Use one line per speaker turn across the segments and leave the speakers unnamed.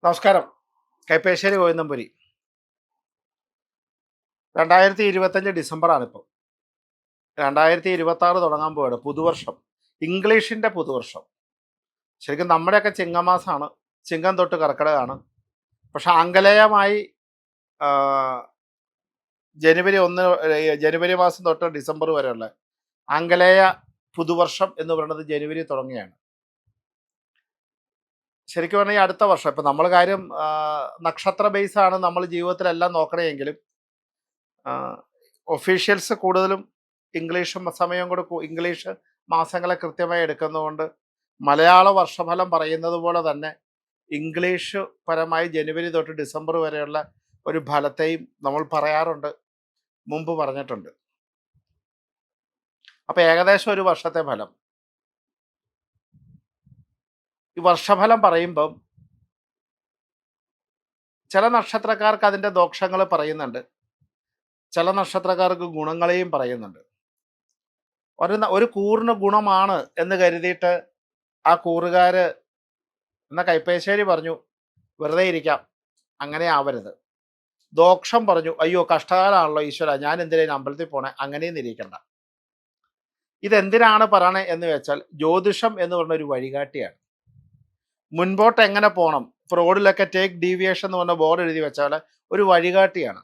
നമസ്കാരം. കൈപ്പേശ്ശേരി ഗോവിന്ദമ്പുരി. 2025 ഡിസംബറാണിപ്പോൾ. 2026 തുടങ്ങാൻ പോവുകയാണ്. പുതുവർഷം. ഇംഗ്ലീഷിൻ്റെ പുതുവർഷം. ശരിക്കും നമ്മുടെയൊക്കെ ചിങ്ങമാസമാണ്. ചിങ്ങം തൊട്ട് കർക്കിടകമാണ്. പക്ഷെ ആംഗലേയമായി ജനുവരി മാസം തൊട്ട് ഡിസംബർ വരെയുള്ള ആംഗലേയ പുതുവർഷം എന്ന് പറയുന്നത് ജനുവരി തുടങ്ങിയാണ്. ശരിക്കും പറഞ്ഞാൽ ഈ അടുത്ത വർഷം ഇപ്പം നമ്മൾ കാര്യം നക്ഷത്ര ബേസാണ് നമ്മൾ ജീവിതത്തിലെല്ലാം നോക്കണമെങ്കിലും ഒഫീഷ്യൽസ് കൂടുതലും ഇംഗ്ലീഷ് സമയം കൂടെ ഇംഗ്ലീഷ് മാസങ്ങളെ കൃത്യമായി എടുക്കുന്നതുകൊണ്ട് മലയാള വർഷഫലം പറയുന്നത് പോലെ തന്നെ ഇംഗ്ലീഷ് പരമായി ജനുവരി തൊട്ട് ഡിസംബർ വരെയുള്ള ഒരു ഫലത്തെയും നമ്മൾ പറയാറുണ്ട്, മുമ്പ് പറഞ്ഞിട്ടുണ്ട്. അപ്പം ഏകദേശം ഒരു വർഷത്തെ ഫലം. ഈ വർഷഫലം പറയുമ്പം ചില നക്ഷത്രക്കാർക്ക് അതിൻ്റെ ദോഷങ്ങൾ പറയുന്നുണ്ട്, ചില നക്ഷത്രക്കാർക്ക് ഗുണങ്ങളെയും പറയുന്നുണ്ട്. ഒരു കൂറിന് ഗുണമാണ് എന്ന് കരുതിയിട്ട് ആ കൂറുകാർ എന്ന കൈപ്പേശ്ശേരി പറഞ്ഞു വെറുതെ ഇരിക്കാം, അങ്ങനെ ആവരുത്. ദോഷം പറഞ്ഞു അയ്യോ കഷ്ടകാലമാണല്ലോ ഈശ്വര, ഞാൻ എന്തിനാണ് അമ്പലത്തിൽ പോണേ, അങ്ങനെയും ഇരിക്കണ്ട. ഇതെന്തിനാണ് പറയണേ എന്ന് വെച്ചാൽ ജ്യോതിഷം എന്ന് പറഞ്ഞ ഒരു വഴികാട്ടിയാണ്. മുൻപോട്ട് എങ്ങനെ പോകണം, ഇപ്പോൾ റോഡിലൊക്കെ ടേക്ക് ഡീവിയേഷൻ എന്ന് പറഞ്ഞ ബോർഡ് എഴുതി വെച്ചാൽ ഒരു വഴികാട്ടിയാണ്.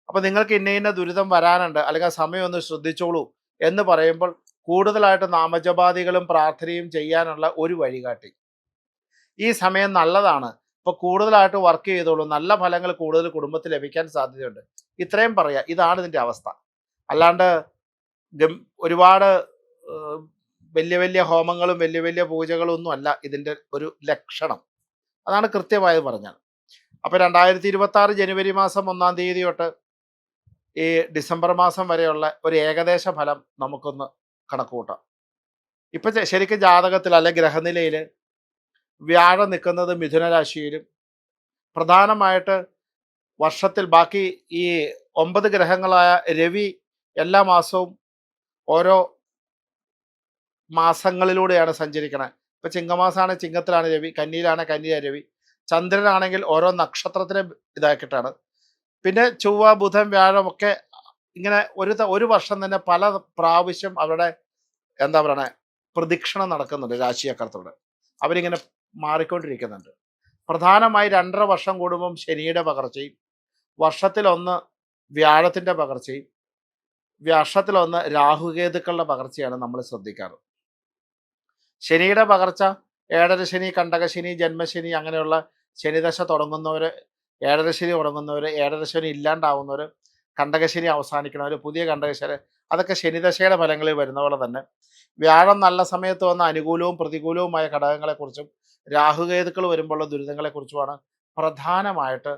അപ്പോൾ നിങ്ങൾക്ക് ഇന്ന ദുരിതം വരാനുണ്ട്, അല്ലെങ്കിൽ ആ സമയം ഒന്ന് ശ്രദ്ധിച്ചോളൂ എന്ന് പറയുമ്പോൾ കൂടുതലായിട്ട് നാമജപാദികളും പ്രാർത്ഥനയും ചെയ്യാനുള്ള ഒരു വഴികാട്ടി. ഈ സമയം നല്ലതാണ്, ഇപ്പോൾ കൂടുതലായിട്ട് വർക്ക് ചെയ്തോളൂ, നല്ല ഫലങ്ങൾ കൂടുതൽ കുടുംബത്തിൽ ലഭിക്കാൻ സാധ്യതയുണ്ട്. ഇത്രയും പറയാം. ഇതാണ് ഇതിൻ്റെ അവസ്ഥ. അല്ലാണ്ട് ഒരുപാട് വലിയ വലിയ ഹോമങ്ങളും വലിയ വലിയ പൂജകളും ഒന്നും അല്ല ഇതിൻ്റെ ഒരു ലക്ഷണം. അതാണ് കൃത്യമായത് പറഞ്ഞാൽ. അപ്പോൾ 2026 ജനുവരി മാസം 1-ാം തീയതി തൊട്ട് ഈ ഡിസംബർ മാസം വരെയുള്ള ഒരു ഏകദേശ ഫലം നമുക്കൊന്ന് കണക്ക് കൂട്ടാം. ഇപ്പം ശരിക്കും ജാതകത്തിൽ അല്ലെ ഗ്രഹനിലയിൽ വ്യാഴം നിൽക്കുന്നത് മിഥുന രാശിയിലും, പ്രധാനമായിട്ട് വർഷത്തിൽ ബാക്കി ഈ 9 ഗ്രഹങ്ങളായ രവി എല്ലാ മാസവും ഓരോ മാസങ്ങളിലൂടെയാണ് സഞ്ചരിക്കണത്. ഇപ്പം ചിങ്ങമാസമാണ് ചിങ്ങത്തിലാണ് രവി, കന്നിയിലാണ് കന്നിയിലെ രവി, ചന്ദ്രനാണെങ്കിൽ ഓരോ നക്ഷത്രത്തിനെ ഇതാക്കിയിട്ടാണ്. പിന്നെ ചൊവ്വ ബുധൻ വ്യാഴം ഒക്കെ ഇങ്ങനെ ഒരു വർഷം തന്നെ പല പ്രാവശ്യം അവരുടെ എന്താ പറയണേ പ്രദക്ഷിണം നടക്കുന്നുണ്ട്. രാശിചക്രത്തോടെ അവരിങ്ങനെ മാറിക്കൊണ്ടിരിക്കുന്നുണ്ട്. പ്രധാനമായി 2.5 വർഷം കൂടുമ്പം ശനിയുടെ പകർച്ചയും, വർഷത്തിലൊന്ന് വ്യാഴത്തിൻ്റെ പകർച്ചയും, വർഷത്തിലൊന്ന് രാഹുകേതുക്കളുടെ പകർച്ചയാണ് നമ്മൾ ശ്രദ്ധിക്കാറ്. ശനിയുടെ പകർച്ച ഏഴരശനി, കണ്ടകശനി, ജന്മശനി അങ്ങനെയുള്ള ശനിദശ തുടങ്ങുന്നവർ, ഏഴരശനി തുടങ്ങുന്നവർ, ഏഴരശനി ഇല്ലാണ്ടാവുന്നവർ, കണ്ടകശനി അവസാനിക്കുന്നവർ, പുതിയ കണ്ടകശനി, അതൊക്കെ ശനിദശയുടെ ഫലങ്ങളിൽ വരുന്ന പോലെ തന്നെ വ്യാഴം നല്ല സമയത്ത് വന്ന അനുകൂലവും പ്രതികൂലവുമായ ഘടകങ്ങളെക്കുറിച്ചും രാഹുകേതുക്കൾ വരുമ്പോഴുള്ള ദുരിതങ്ങളെക്കുറിച്ചുമാണ് പ്രധാനമായിട്ട്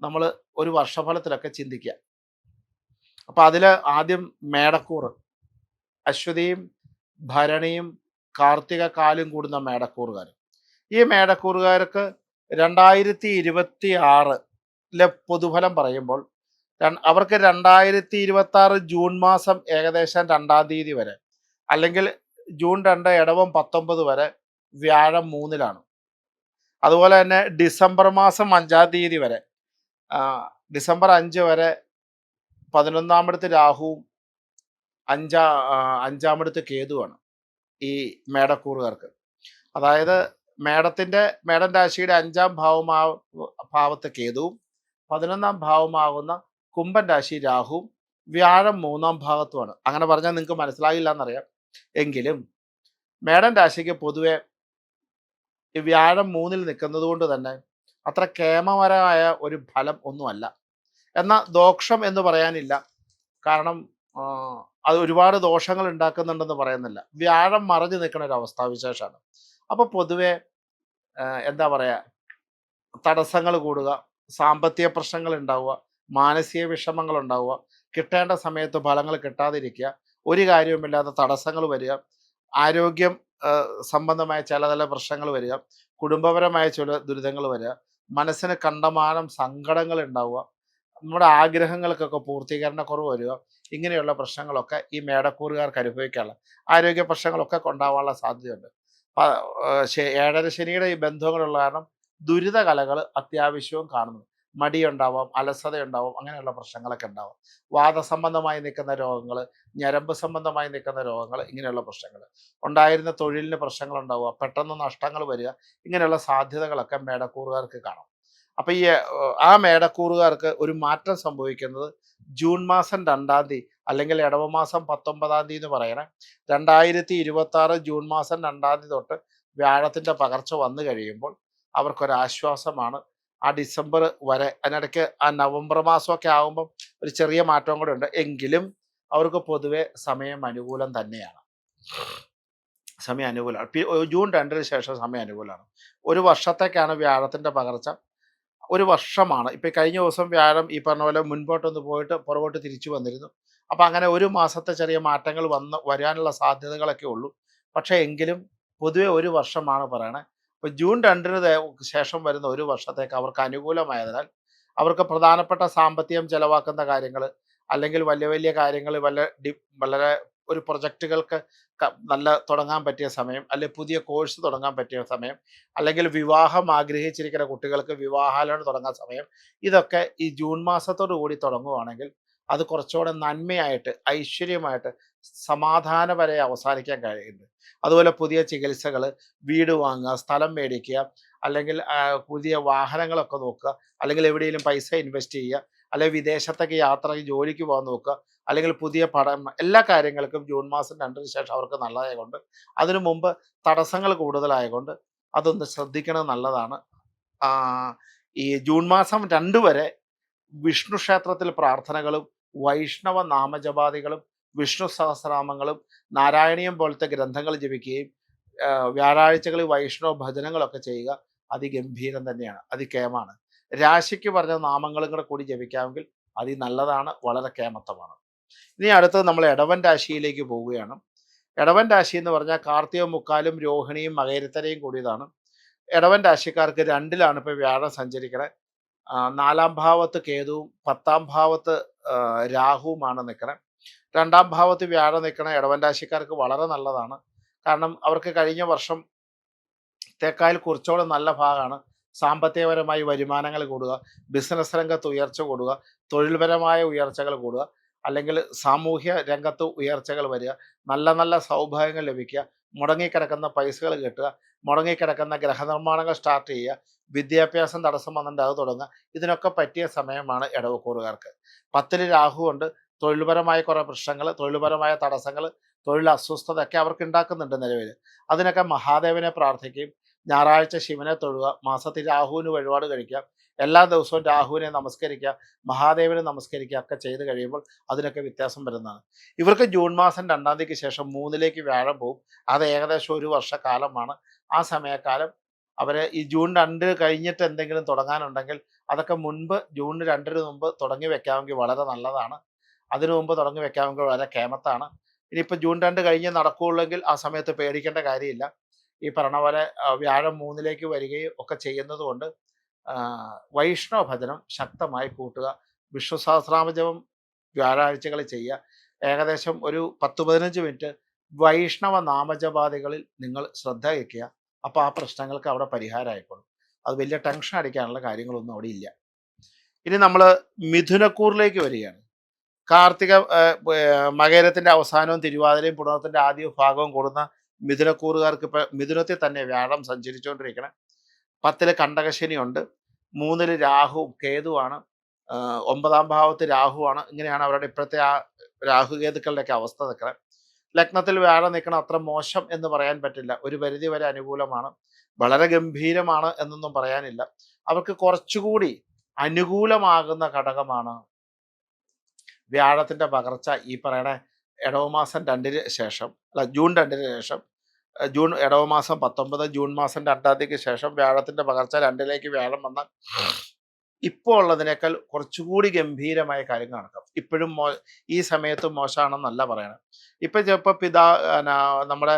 നമ്മൾ ഒരു വർഷഫലത്തിലൊക്കെ ചിന്തിക്കുക. അപ്പം അതിൽ ആദ്യം മേടക്കൂറ്, അശ്വതിയും ഭരണിയും കാർത്തിക കാലും കൂടുന്ന മേടക്കൂറുകാർ. ഈ മേടക്കൂറുകാർക്ക് 2026 പൊതുഫലം പറയുമ്പോൾ അവർക്ക് 2026 ജൂൺ മാസം ഏകദേശം 2-ാം തീയതി വരെ, അല്ലെങ്കിൽ ജൂൺ 2 ഇടവം 19 വരെ വ്യാഴം 3-ലാണ്. അതുപോലെ തന്നെ ഡിസംബർ മാസം 5-ാം തീയതി വരെ, ഡിസംബർ 5 വരെ 11-ാമടുത്ത് രാഹുവും 5-ാമടുത്ത് കേതുവാണ് ഈ മേടക്കൂറുകാർക്ക്. അതായത് മേടൻ രാശിയുടെ 5-ാം ഭാവത്ത് കേതുവും 11-ാം ഭാവമാകുന്ന കുംഭൻ രാശി രാഹുവും വ്യാഴം 3-ാം ഭാഗത്തുമാണ്. അങ്ങനെ പറഞ്ഞാൽ നിങ്ങൾക്ക് മനസ്സിലാകില്ല എന്നറിയാം. എങ്കിലും മേടൻ രാശിക്ക് പൊതുവെ ഈ വ്യാഴം 3-ൽ നിൽക്കുന്നത് കൊണ്ട് തന്നെ അത്ര കേമപരമായ ഒരു ഫലം ഒന്നുമല്ല. എന്നാൽ ദോഷം എന്ന് പറയാനില്ല, കാരണം അത് ഒരുപാട് ദോഷങ്ങൾ ഉണ്ടാക്കുന്നുണ്ടെന്ന് പറയുന്നില്ല. വ്യാഴം മറഞ്ഞു നിൽക്കുന്ന ഒരു അവസ്ഥാവിശേഷമാണ്. അപ്പോൾ പൊതുവെ എന്താ പറയുക, തടസ്സങ്ങൾ കൂടുക, സാമ്പത്തിക പ്രശ്നങ്ങൾ ഉണ്ടാവുക, മാനസിക വിഷമങ്ങൾ ഉണ്ടാവുക, കിട്ടേണ്ട സമയത്ത് ഫലങ്ങൾ കിട്ടാതിരിക്കുക, ഒരു കാര്യവുമില്ലാതെ തടസ്സങ്ങൾ വരിക, ആരോഗ്യം സംബന്ധമായ ചില പ്രശ്നങ്ങൾ വരിക, കുടുംബപരമായ ചില ദുരിതങ്ങൾ വരിക, മനസ്സിന് കണ്ടമാനം സങ്കടങ്ങൾ ഉണ്ടാവുക, നമ്മുടെ ആഗ്രഹങ്ങൾക്കൊക്കെ പൂർത്തീകരണക്കുറവ് വരിക, ഇങ്ങനെയുള്ള പ്രശ്നങ്ങളൊക്കെ ഈ മേടക്കൂറുകാർക്ക് അനുഭവിക്കാനുള്ള ആരോഗ്യ പ്രശ്നങ്ങളൊക്കെ ഉണ്ടാവാനുള്ള സാധ്യതയുണ്ട്. ഏഴര ശനിയുടെ ഈ ബന്ധങ്ങളുള്ള കാരണം ദുരിത കലകൾ അത്യാവശ്യവും കാണുന്നു. മടിയുണ്ടാവാം, അലസതയുണ്ടാവാം, അങ്ങനെയുള്ള പ്രശ്നങ്ങളൊക്കെ ഉണ്ടാവാം. വാദസംബന്ധമായി നിൽക്കുന്ന രോഗങ്ങൾ, ഞരമ്പ് സംബന്ധമായി നിൽക്കുന്ന രോഗങ്ങൾ, ഇങ്ങനെയുള്ള പ്രശ്നങ്ങൾ, ഉണ്ടായിരുന്ന തൊഴിലിന് പ്രശ്നങ്ങളുണ്ടാവുക, പെട്ടെന്ന് നഷ്ടങ്ങൾ വരിക, ഇങ്ങനെയുള്ള സാധ്യതകളൊക്കെ മേടക്കൂറുകാർക്ക് കാണാം. അപ്പം ആ മേടക്കൂറുകാർക്ക് ഒരു മാറ്റം സംഭവിക്കുന്നത് ജൂൺ മാസം 2-ാം തീയതി അല്ലെങ്കിൽ ഇടവമാസം 19-ാം തീയതി എന്ന് പറയണേ, 2026 ജൂൺ മാസം 2-ാം തീയതി തൊട്ട് വ്യാഴത്തിൻ്റെ പകർച്ച വന്നു കഴിയുമ്പോൾ അവർക്കൊരാശ്വാസമാണ്. ആ ഡിസംബർ വരെ, അതിനിടയ്ക്ക് ആ നവംബർ മാസമൊക്കെ ആകുമ്പം ഒരു ചെറിയ മാറ്റവും കൂടെ ഉണ്ട്. എങ്കിലും അവർക്ക് പൊതുവെ സമയം അനുകൂലം തന്നെയാണ്. സമയം അനുകൂലമാണ്. ജൂൺ 2-ന് ശേഷം സമയം അനുകൂലമാണ്. ഒരു വർഷത്തേക്കാണ് വ്യാഴത്തിൻ്റെ പകർച്ച. ഒരു വർഷമാണ്. ഇപ്പം കഴിഞ്ഞ ദിവസം വ്യാഴം ഈ പറഞ്ഞ പോലെ മുൻപോട്ടൊന്ന് പോയിട്ട് പുറകോട്ട് തിരിച്ചു വന്നിരുന്നു. അപ്പം അങ്ങനെ ഒരു മാസത്തെ ചെറിയ മാറ്റങ്ങൾ വരാനുള്ള സാധ്യതകളൊക്കെ ഉള്ളൂ. പക്ഷേ എങ്കിലും പൊതുവെ ഒരു വർഷമാണ് പറയണേ. അപ്പോൾ ജൂൺ 2-ന് ശേഷം വരുന്ന ഒരു വർഷത്തേക്ക് അവർക്ക് അനുകൂലമായതിനാൽ അവർക്ക് പ്രധാനപ്പെട്ട സാമ്പത്തികം ചെലവാക്കുന്ന കാര്യങ്ങൾ, അല്ലെങ്കിൽ വലിയ വലിയ കാര്യങ്ങൾ, വളരെ ഒരു പ്രൊജക്റ്റുകൾക്ക് നല്ല തുടങ്ങാൻ പറ്റിയ സമയം, അല്ലെങ്കിൽ പുതിയ കോഴ്സ് തുടങ്ങാൻ പറ്റിയ സമയം, അല്ലെങ്കിൽ വിവാഹം ആഗ്രഹിച്ചിരിക്കുന്ന കുട്ടികൾക്ക് വിവാഹാലോചന തുടങ്ങാൻ സമയം, ഇതൊക്കെ ഈ ജൂൺ മാസത്തോടു കൂടി തുടങ്ങുവാണെങ്കിൽ അത് കുറച്ചുകൂടെ നന്മയായിട്ട്, ഐശ്വര്യമായിട്ട്, സമാധാനപരമായി അവസാനിക്കാൻ കഴിയുന്നുണ്ട്. അതുപോലെ പുതിയ ചികിത്സകൾ, വീട് വാങ്ങുക, സ്ഥലം മേടിക്കുക, അല്ലെങ്കിൽ പുതിയ വാഹനങ്ങളൊക്കെ നോക്കുക, അല്ലെങ്കിൽ എവിടെയെങ്കിലും പൈസ ഇൻവെസ്റ്റ് ചെയ്യുക, അല്ലെങ്കിൽ വിദേശത്തേക്ക് യാത്രയ്ക്ക് ജോലിക്ക് പോകാൻ നോക്കുക, അല്ലെങ്കിൽ പുതിയ പഠനം, എല്ലാ കാര്യങ്ങൾക്കും ജൂൺ മാസം 2-ന് ശേഷം അവർക്ക് നല്ലതായതുകൊണ്ട്, അതിനു മുമ്പ് തടസ്സങ്ങൾ കൂടുതലായതുകൊണ്ട് അതൊന്ന് ശ്രദ്ധിക്കണത് നല്ലതാണ്. ഈ ജൂൺ മാസം 2 വരെ വിഷ്ണു ക്ഷേത്രത്തിൽ പ്രാർത്ഥനകളും വൈഷ്ണവ നാമജപാദികളും വിഷ്ണു സഹസ്രനാമങ്ങളും നാരായണീയം പോലത്തെ ഗ്രന്ഥങ്ങൾ ജപിക്കുകയും വ്യാഴാഴ്ചകളിൽ വൈഷ്ണവ ഭജനങ്ങളൊക്കെ ചെയ്യുക അതിഗംഭീരം തന്നെയാണ്, അതികേമാണ്. രാശിക്ക് പറഞ്ഞ നാമങ്ങളും കൂടെ കൂടി ജപിക്കാമെങ്കിൽ നല്ലതാണ്, വളരെ കേമത്വമാണ്. ഇനി അടുത്തത് നമ്മൾ ഇടവൻ രാശിയിലേക്ക് പോവുകയാണ്. ഇടവൻ രാശി എന്ന് പറഞ്ഞാൽ കാർത്തിക മുക്കാലും രോഹിണിയും മകേരത്തരയും കൂടിയതാണ്. ഇടവൻ രാശിക്കാർക്ക് 2-ലാണ് ഇപ്പോൾ വ്യാഴം സഞ്ചരിക്കണത്. 4-ാം ഭാവത്ത് കേതുവും 10-ാം ഭാവത്ത് രാഹുവുമാണ് നിൽക്കണത്. 2-ാം ഭാവത്ത് വ്യാഴം നിൽക്കണ ഇടവൻ രാശിക്കാർക്ക് വളരെ നല്ലതാണ്. കാരണം അവർക്ക് കഴിഞ്ഞ വർഷം തേക്കായിൽ കുറച്ചുകൂടെ നല്ല ഭാഗമാണ്. സാമ്പത്തികപരമായി വരുമാനങ്ങൾ കൂടുക, ബിസിനസ് രംഗത്ത് ഉയർച്ച കൂടുക, തൊഴിൽപരമായ ഉയർച്ചകൾ കൂടുക, അല്ലെങ്കിൽ സാമൂഹ്യ രംഗത്ത് ഉയർച്ചകൾ വരിക, നല്ല നല്ല സൗഭാഗ്യങ്ങൾ ലഭിക്കുക, മുടങ്ങിക്കിടക്കുന്ന പൈസകൾ കിട്ടുക, മുടങ്ങിക്കിടക്കുന്ന ഗ്രഹനിർമ്മാണങ്ങൾ സ്റ്റാർട്ട് ചെയ്യുക, വിദ്യാഭ്യാസം തടസ്സം വന്നിട്ട് അത് തുടങ്ങുക, ഇതിനൊക്കെ പറ്റിയ സമയമാണ് ഇടവക്കൂറുകാർക്ക്. 10-ൽ രാഹുവുണ്ട്. തൊഴിൽപരമായ കുറേ പ്രശ്നങ്ങൾ, തൊഴിൽപരമായ തടസ്സങ്ങൾ, തൊഴിൽ അസ്വസ്ഥതയൊക്കെ അവർക്ക് ഉണ്ടാക്കുന്നുണ്ട് നിലവിൽ. അതിനൊക്കെ മഹാദേവനെ പ്രാർത്ഥിക്കുകയും ഞായറാഴ്ച ശിവനെ തൊഴുക, മാസത്തിൽ രാഹുവിന് വഴിപാട് കഴിക്കുക, എല്ലാ ദിവസവും രാഹുവിനെ നമസ്കരിക്കുക, മഹാദേവനെ നമസ്കരിക്കുക ഒക്കെ ചെയ്ത് കഴിയുമ്പോൾ അതിനൊക്കെ വ്യത്യാസം വരുന്നതാണ്. ഇവർക്ക് ജൂൺ മാസം 2-ാം തീയതിക്ക് ശേഷം 3-ലേക്ക് വ്യാഴം പോകും. അത് ഏകദേശം ഒരു വർഷക്കാലമാണ്. ആ സമയക്കാലം അവർ ഈ ജൂൺ 2 കഴിഞ്ഞിട്ട് എന്തെങ്കിലും തുടങ്ങാനുണ്ടെങ്കിൽ അതൊക്കെ മുൻപ് ജൂൺ 2-ന് മുമ്പ് തുടങ്ങി വെക്കാമെങ്കിൽ വളരെ നല്ലതാണ്. അതിനു മുമ്പ് തുടങ്ങി വെക്കാമെങ്കിൽ വളരെ കേമത്താണ്. ഇനിയിപ്പോൾ ജൂൺ 2 കഴിഞ്ഞ് നടക്കുകയുള്ളെങ്കിൽ ആ സമയത്ത് പേടിക്കേണ്ട കാര്യമില്ല. ഈ പറഞ്ഞ പോലെ വ്യാഴം 3-ലേക്ക് വരികയും ഒക്കെ ചെയ്യുന്നത് കൊണ്ട് വൈഷ്ണവ ഭജനം ശക്തമായി കൂട്ടുക. വിഷ്ണു സഹസ്രനാമജപം വ്യാഴാഴ്ചകളിൽ ചെയ്യുക. ഏകദേശം ഒരു 10-15 മിനിറ്റ് വൈഷ്ണവ നാമജപാദികളിൽ നിങ്ങൾ ശ്രദ്ധ വയ്ക്കുക. അപ്പോൾ ആ പ്രശ്നങ്ങൾക്ക് അവിടെ പരിഹാരമായിക്കോളും. അത് വലിയ ടെൻഷൻ അടിക്കാനുള്ള കാര്യങ്ങളൊന്നും അവിടെ ഇല്ല. ഇനി നമ്മൾ മിഥുനക്കൂറിലേക്ക് വരികയാണ്. കാർത്തിക മകരത്തിൻ്റെ അവസാനവും തിരുവാതിരയും പുണർത്തിൻ്റെ ആദ്യ ഭാഗവും കൂടുന്ന മിഥുനക്കൂറുകാർക്ക് ഇപ്പോൾ മിഥുനത്തിൽ തന്നെ വ്യാഴം സഞ്ചരിച്ചുകൊണ്ടിരിക്കണം. 10-ൽ കണ്ടകശനിയുണ്ട്. 3-ൽ രാഹുവും കേതുവാണ്. 9-ാം ഭാവത്ത് രാഹുവാണ്. ഇങ്ങനെയാണ് അവരുടെ ഇപ്പോഴത്തെ ആ രാഹുകേതുക്കളുടെയൊക്കെ അവസ്ഥ നിൽക്കുന്നത്. ലഗ്നത്തിൽ വ്യാഴം നിൽക്കണം അത്ര മോശം എന്ന് പറയാൻ പറ്റില്ല. ഒരു പരിധി വരെ അനുകൂലമാണ്. വളരെ ഗംഭീരമാണ് എന്നൊന്നും പറയാനില്ല. അവർക്ക് കുറച്ചുകൂടി അനുകൂലമാകുന്ന ഘടകമാണ് വ്യാഴത്തിൻ്റെ പകർച്ച. ഈ പറയണ ഇടവമാസം 2-ന് ശേഷം, ജൂൺ 2-ന് ശേഷം, ജൂൺ ഇടവമാസം 19, ജൂൺ മാസം 2-ാം തീയതിക്ക് ശേഷം വ്യാഴത്തിൻ്റെ പകർച്ച 2-ലേക്ക് വ്യാഴം വന്നാൽ ഇപ്പോൾ ഉള്ളതിനേക്കാൾ കുറച്ചുകൂടി ഗംഭീരമായ കാര്യങ്ങൾ നടക്കും. ഇപ്പോഴും ഈ സമയത്തും മോശമാണെന്നല്ല പറയണം. ഇപ്പം ചിലപ്പോൾ നമ്മുടെ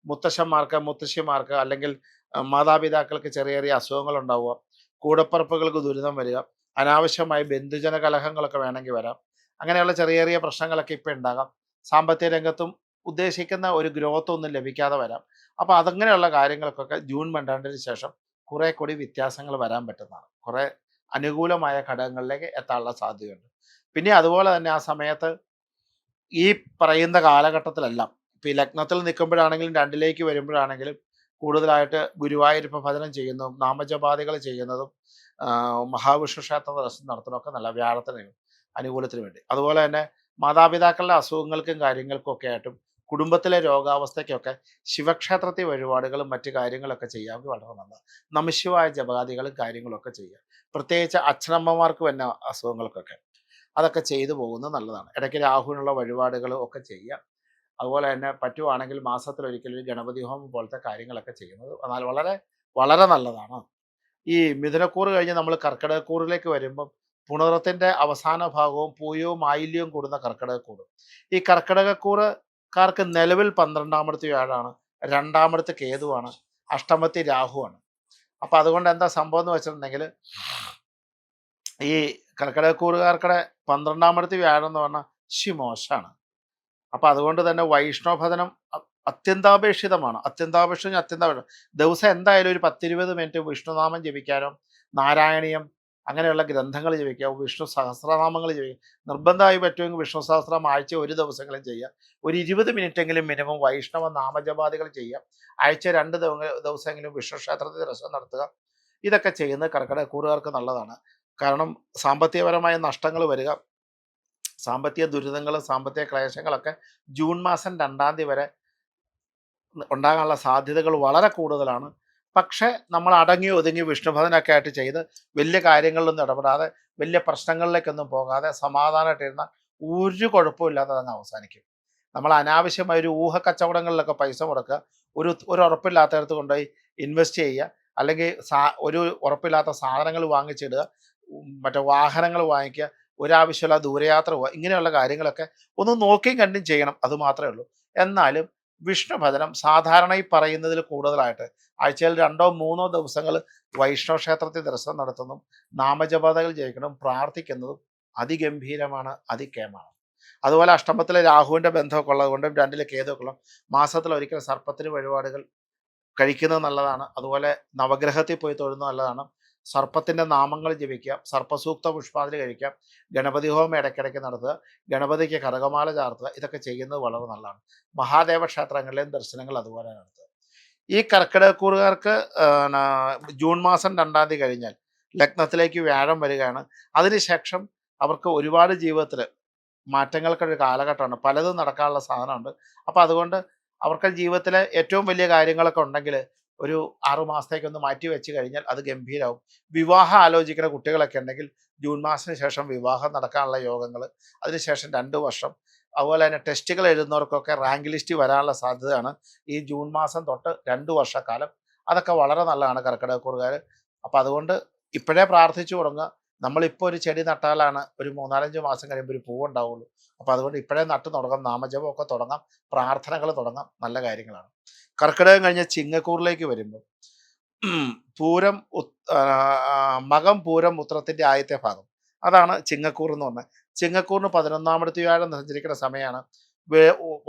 മുത്തശ്ശിമാർക്ക് അല്ലെങ്കിൽ മാതാപിതാക്കൾക്ക് ചെറിയ ചെറിയ അസുഖങ്ങൾ ഉണ്ടാവുക, കൂടപ്പിറപ്പുകൾക്ക് ദുരിതം വരിക, അനാവശ്യമായി ബന്ധുജന കലഹങ്ങളൊക്കെ വേണമെങ്കിൽ വരാം. അങ്ങനെയുള്ള ചെറിയ ചെറിയ പ്രശ്നങ്ങളൊക്കെ ഇപ്പം ഉണ്ടാകാം. സാമ്പത്തിക രംഗത്തും ഉദ്ദേശിക്കുന്ന ഒരു ഗ്രോത്ത് ഒന്നും ലഭിക്കാതെ വരാം. അപ്പോൾ അതങ്ങനെയുള്ള കാര്യങ്ങൾക്കൊക്കെ ജൂൺ 2-ന് ശേഷം കുറെ കൂടി വ്യത്യാസങ്ങൾ വരാൻ പറ്റുന്നതാണ്. കുറെ അനുകൂലമായ ഘടകങ്ങളിലേക്ക് എത്താനുള്ള സാധ്യതയുണ്ട്. പിന്നെ അതുപോലെ തന്നെ ആ സമയത്ത് ഈ പറയുന്ന കാലഘട്ടത്തിലെല്ലാം ഇപ്പം ഈ ലഗ്നത്തിൽ നിൽക്കുമ്പോഴാണെങ്കിലും 2ലേക്ക് വരുമ്പോഴാണെങ്കിലും കൂടുതലായിട്ട് ഗുരുവായൂരപ്പ ഭജനം ചെയ്യുന്നതും നാമജപാദികൾ ചെയ്യുന്നതും മഹാവിഷ്ണു ക്ഷേത്ര ദർശനം നടത്തുന്നതൊക്കെ നല്ല വ്യാഴത്തിന് അനുകൂലത്തിന് വേണ്ടി. അതുപോലെ തന്നെ മാതാപിതാക്കളുടെ അസുഖങ്ങൾക്കും കാര്യങ്ങൾക്കും ഒക്കെ ആയിട്ടും കുടുംബത്തിലെ രോഗാവസ്ഥയ്ക്കൊക്കെ ശിവക്ഷേത്രത്തിൽ വഴിപാടുകളും മറ്റു കാര്യങ്ങളൊക്കെ ചെയ്യാമെങ്കിൽ വളരെ നല്ലതാണ്. നമശിവായ ജപാദികളും കാര്യങ്ങളൊക്കെ ചെയ്യുക. പ്രത്യേകിച്ച് അച്ഛനമ്മമാർക്ക് വരുന്ന അസുഖങ്ങൾക്കൊക്കെ അതൊക്കെ ചെയ്തു പോകുന്നത് നല്ലതാണ്. ഇടയ്ക്ക് രാഹുവിനുള്ള വഴിപാടുകളും ഒക്കെ ചെയ്യുക. അതുപോലെ തന്നെ പറ്റുവാണെങ്കിൽ മാസത്തിലൊരിക്കൽ ഒരു ഗണപതി ഹോമം പോലത്തെ കാര്യങ്ങളൊക്കെ ചെയ്യുന്നത് എന്നാൽ വളരെ വളരെ നല്ലതാണ്. ഈ മിഥുനക്കൂറ് കഴിഞ്ഞ് നമ്മൾ കർക്കിടകക്കൂറിലേക്ക് വരുമ്പം പുണർത്തിൻ്റെ അവസാന ഭാഗവും പൂയവും ആയില്യവും കൂടുന്ന കർക്കിടകക്കൂറ്. ഈ കർക്കിടകക്കൂറുകാർക്ക് നിലവിൽ 12ാമത്തെ വ്യാഴാണ്, 2ാമത്തെ കേതുവാണ്, അഷ്ടമത്തെ രാഹുവാണ്. അപ്പം അതുകൊണ്ട് എന്താ സംഭവം എന്ന് വെച്ചിട്ടുണ്ടെങ്കിൽ ഈ കർക്കിടകക്കൂറുകാർക്കുടെ 12ാമത്തെ വ്യാഴം എന്ന് പറഞ്ഞാൽ മോശമാണ്. അപ്പം അതുകൊണ്ട് തന്നെ വൈഷ്ണവഭജനം അത്യന്താപേക്ഷിതമാണ്. അത്യന്താപേക്ഷിതം ദിവസം എന്തായാലും ഒരു 10-20 മിനിറ്റ് വിഷ്ണുനാമം ജപിക്കാനോ നാരായണീയം അങ്ങനെയുള്ള ഗ്രന്ഥങ്ങൾ ജപിക്കുക, വിഷ്ണു സഹസ്രനാമങ്ങൾ ജപിക്കുക. നിർബന്ധമായി പറ്റുമെങ്കിൽ വിഷ്ണു സഹസ്രം ആഴ്ച ഒരു ദിവസങ്ങളും ചെയ്യുക. ഒരു 20 മിനിറ്റെങ്കിലും മിനിമം വൈഷ്ണവ നാമജപാദികൾ ചെയ്യുക. ആഴ്ച 2 ദിവസമെങ്കിലും വിഷ്ണു ക്ഷേത്രത്തിൽ ദർശനം നടത്തുക. ഇതൊക്കെ ചെയ്യുന്നത് കർക്കിടകക്കൂറുകാർക്ക് നല്ലതാണ്. കാരണം സാമ്പത്തികപരമായ നഷ്ടങ്ങൾ വരിക, സാമ്പത്തിക ദുരിതങ്ങളും സാമ്പത്തിക ക്ലേശങ്ങളൊക്കെ ജൂൺ മാസം 2-ാം തീയതി വരെ ഉണ്ടാകാനുള്ള സാധ്യതകൾ വളരെ കൂടുതലാണ്. പക്ഷേ നമ്മൾ അടങ്ങി ഒതുങ്ങി വിഷ്ണുഭജനൊക്കെ ആയിട്ട് ചെയ്ത് വലിയ കാര്യങ്ങളിലൊന്നും ഇടപെടാതെ വലിയ പ്രശ്നങ്ങളിലേക്കൊന്നും പോകാതെ സമാധാനമായിട്ടിരുന്ന ഒരു കുഴപ്പമില്ലാതെ അതങ്ങ് അവസാനിക്കും. നമ്മൾ അനാവശ്യമായ ഒരു ഊഹക്കച്ചവടങ്ങളിലൊക്കെ പൈസ മുടക്കുക, ഒരു ഉറപ്പില്ലാത്തടത്ത് കൊണ്ടുപോയി ഇൻവെസ്റ്റ് ചെയ്യുക, അല്ലെങ്കിൽ ഒരു ഉറപ്പില്ലാത്ത സാധനങ്ങൾ വാങ്ങിച്ചിടുക, മറ്റേ വാഹനങ്ങൾ വാങ്ങിക്കുക, ഒരാവശ്യമില്ല ദൂരയാത്ര പോവുക, ഇങ്ങനെയുള്ള കാര്യങ്ങളൊക്കെ ഒന്ന് നോക്കിയും കണ്ടും ചെയ്യണം. അത് മാത്രമേ ഉള്ളൂ. എന്നാലും വിഷ്ണു ഭജനം സാധാരണ ഈ പറയുന്നതിൽ കൂടുതലായിട്ട് ആഴ്ചയിൽ 2-3 ദിവസങ്ങൾ വൈഷ്ണവ ക്ഷേത്രത്തിൽ ദർശനം നടത്തുന്നതും നാമജപാതകൾ ജയിക്കണം പ്രാർത്ഥിക്കുന്നതും അതിഗംഭീരമാണ്, അതികേമാണ്. അതുപോലെ അഷ്ടമത്തിലെ രാഹുവിൻ്റെ ബന്ധമൊക്കെ ഉള്ളത് കൊണ്ടും 2-ലെ കേതുവൊക്കെ ഉള്ള മാസത്തിലൊരിക്കൽ സർപ്പത്തിന് വഴിപാടുകൾ കഴിക്കുന്നത് നല്ലതാണ്. അതുപോലെ നവഗ്രഹത്തിൽ പോയി തൊഴുന്നത് നല്ലതാണ്. സർപ്പത്തിൻ്റെ നാമങ്ങൾ ജപിക്കുക, സർപ്പസൂക്ത പുഷ്പാഞ്ജലി കഴിക്കാം, ഗണപതി ഹോമം ഇടയ്ക്കിടയ്ക്ക് നടത്തുക, ഗണപതിക്ക് കനകമാല ചാർത്തുക. ഇതൊക്കെ ചെയ്യുന്നത് വളരെ നല്ലതാണ്. മഹാദേവ ക്ഷേത്രങ്ങളിലെയും ദർശനങ്ങൾ അതുപോലെ നടത്തുക. ഈ കർക്കിടകക്കൂറുകാർക്ക് ജൂൺ മാസം 2-ാം തീയതി കഴിഞ്ഞാൽ ലഗ്നത്തിലേക്ക് വ്യാഴം വരികയാണ്. അതിനുശേഷം അവർക്ക് ഒരുപാട് ജീവിതത്തിൽ മാറ്റങ്ങൾക്കൊരു കാലഘട്ടമാണ്. പലതും നടക്കാനുള്ള സാധനമുണ്ട്. അപ്പോൾ അതുകൊണ്ട് അവർക്ക് ജീവിതത്തിലെ ഏറ്റവും വലിയ കാര്യങ്ങളൊക്കെ ഉണ്ടെങ്കിൽ ഒരു 6 മാസത്തേക്കൊന്ന് മാറ്റി വെച്ച് കഴിഞ്ഞാൽ അത് ഗംഭീരമാവും. വിവാഹം ആലോചിക്കുന്ന കുട്ടികളൊക്കെ ഉണ്ടെങ്കിൽ ജൂൺ മാസത്തിന് ശേഷം വിവാഹം നടക്കാനുള്ള യോഗങ്ങൾ, അതിനുശേഷം 2 വർഷം. അതുപോലെ തന്നെ ടെസ്റ്റുകൾ എഴുതുന്നവർക്കൊക്കെ റാങ്ക് ലിസ്റ്റ് വരാനുള്ള സാധ്യതയാണ് ഈ ജൂൺ മാസം തൊട്ട് 2 വർഷക്കാലം. അതൊക്കെ വളരെ നല്ലതാണ് കർക്കിടകക്കൂറുകാർ. അപ്പോൾ അതുകൊണ്ട് ഇപ്പോഴേ പ്രാർത്ഥിച്ചു തുടങ്ങുക. നമ്മളിപ്പോൾ ഒരു ചെടി നട്ടാലാണ് ഒരു 3-4-5 മാസം കഴിയുമ്പോൾ ഒരു പൂവുണ്ടാവുള്ളൂ. അപ്പോൾ അതുകൊണ്ട് ഇപ്പോഴേ നട്ട് തുടങ്ങാം, നാമജപമൊക്കെ തുടങ്ങാം, പ്രാർത്ഥനകൾ തുടങ്ങാം, നല്ല കാര്യങ്ങളാണ്. കർക്കിടകം കഴിഞ്ഞ് ചിങ്ങക്കൂറിലേക്ക് വരുമ്പോൾ പൂരം മകം പൂരം ഉത്രത്തിൻ്റെ ആദ്യത്തെ ഭാഗം അതാണ് ചിങ്ങക്കൂർ എന്ന് പറഞ്ഞത്. ചിങ്ങക്കൂറിന് 11ാമത്തെ വ്യാഴം സഞ്ചരിക്കുന്ന സമയമാണ്.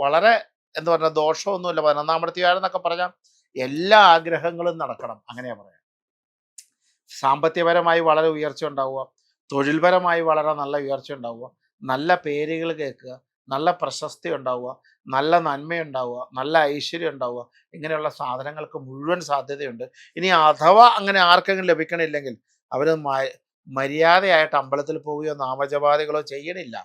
വളരെ എന്താ പറയുക ദോഷമൊന്നുമില്ല. 11ാമത്തെ വ്യാഴം എന്നൊക്കെ പറഞ്ഞാൽ എല്ലാ ആഗ്രഹങ്ങളും നടക്കണം, അങ്ങനെയാ പറയാം. സാമ്പത്തികപരമായി വളരെ ഉയർച്ച ഉണ്ടാവുക, തൊഴിൽപരമായി വളരെ നല്ല ഉയർച്ച ഉണ്ടാവുക, നല്ല പേരുകൾ കേൾക്കുക, നല്ല പ്രശസ്തി ഉണ്ടാവുക, നല്ല നന്മയുണ്ടാവുക, നല്ല ഐശ്വര്യം ഉണ്ടാവുക, ഇങ്ങനെയുള്ള സാധനങ്ങൾക്ക് മുഴുവൻ സാധ്യതയുണ്ട്. ഇനി അഥവാ അങ്ങനെ ആർക്കെങ്കിലും ലഭിക്കണില്ലെങ്കിൽ അവർ മര്യാദയായിട്ട് അമ്പലത്തിൽ പോവുകയോ നാമജപാദികളോ ചെയ്യണില്ല.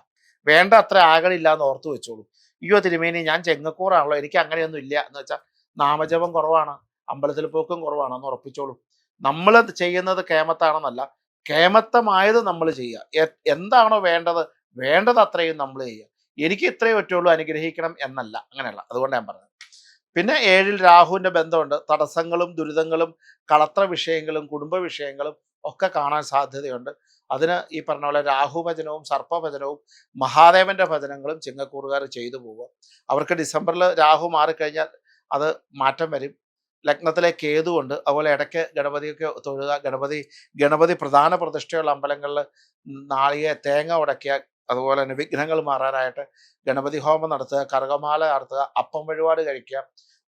വേണ്ട അത്ര ആകണില്ല എന്ന് ഓർത്തു വെച്ചോളൂ. അയ്യോ തിരുമേനി ഞാൻ ചെങ്ങക്കൂറാണല്ലോ, എനിക്ക് അങ്ങനെയൊന്നും ഇല്ല എന്ന് വെച്ചാൽ നാമജപം കുറവാണ്, അമ്പലത്തിൽ പോക്കും കുറവാണെന്ന് ഉറപ്പിച്ചോളൂ. നമ്മൾ ചെയ്യുന്നത് കേമത്താണെന്നല്ല, കേമത്തമായത് നമ്മൾ ചെയ്യുക. എന്താണോ വേണ്ടത് അത്രയും നമ്മൾ ചെയ്യുക. എനിക്ക് ഇത്രയേ പറ്റുള്ളൂ അനുഗ്രഹിക്കണം എന്നല്ല, അങ്ങനെയല്ല. അതുകൊണ്ട് ഞാൻ പറഞ്ഞത്. പിന്നെ 7-ൽ രാഹുവിൻ്റെ ബന്ധമുണ്ട്. തടസ്സങ്ങളും ദുരിതങ്ങളും കളത്ര വിഷയങ്ങളും കുടുംബ വിഷയങ്ങളും ഒക്കെ കാണാൻ സാധ്യതയുണ്ട്. അതിന് ഈ പറഞ്ഞ പോലെ രാഹുഭജനവും സർപ്പഭജനവും മഹാദേവന്റെ ഭജനങ്ങളും ചിങ്ങക്കൂറുകാർ ചെയ്തു പോവുക. അവർക്ക് ഡിസംബറിൽ രാഹു മാറിക്കഴിഞ്ഞാൽ അത് മാറ്റം വരും. ലഗ്നത്തിലെ കേതുകൊണ്ട് അതുപോലെ ഇടയ്ക്ക് ഗണപതിയൊക്കെ തൊഴുക. ഗണപതി പ്രധാന പ്രതിഷ്ഠയുള്ള അമ്പലങ്ങളിൽ തേങ്ങ ഉടയ്ക്കുക. അതുപോലെ തന്നെ വിഘ്നങ്ങൾ മാറാനായിട്ട് ഗണപതി ഹോമം നടത്തുക, കറുകമാല നടത്തുക, അപ്പം വഴിപാട് കഴിക്കുക.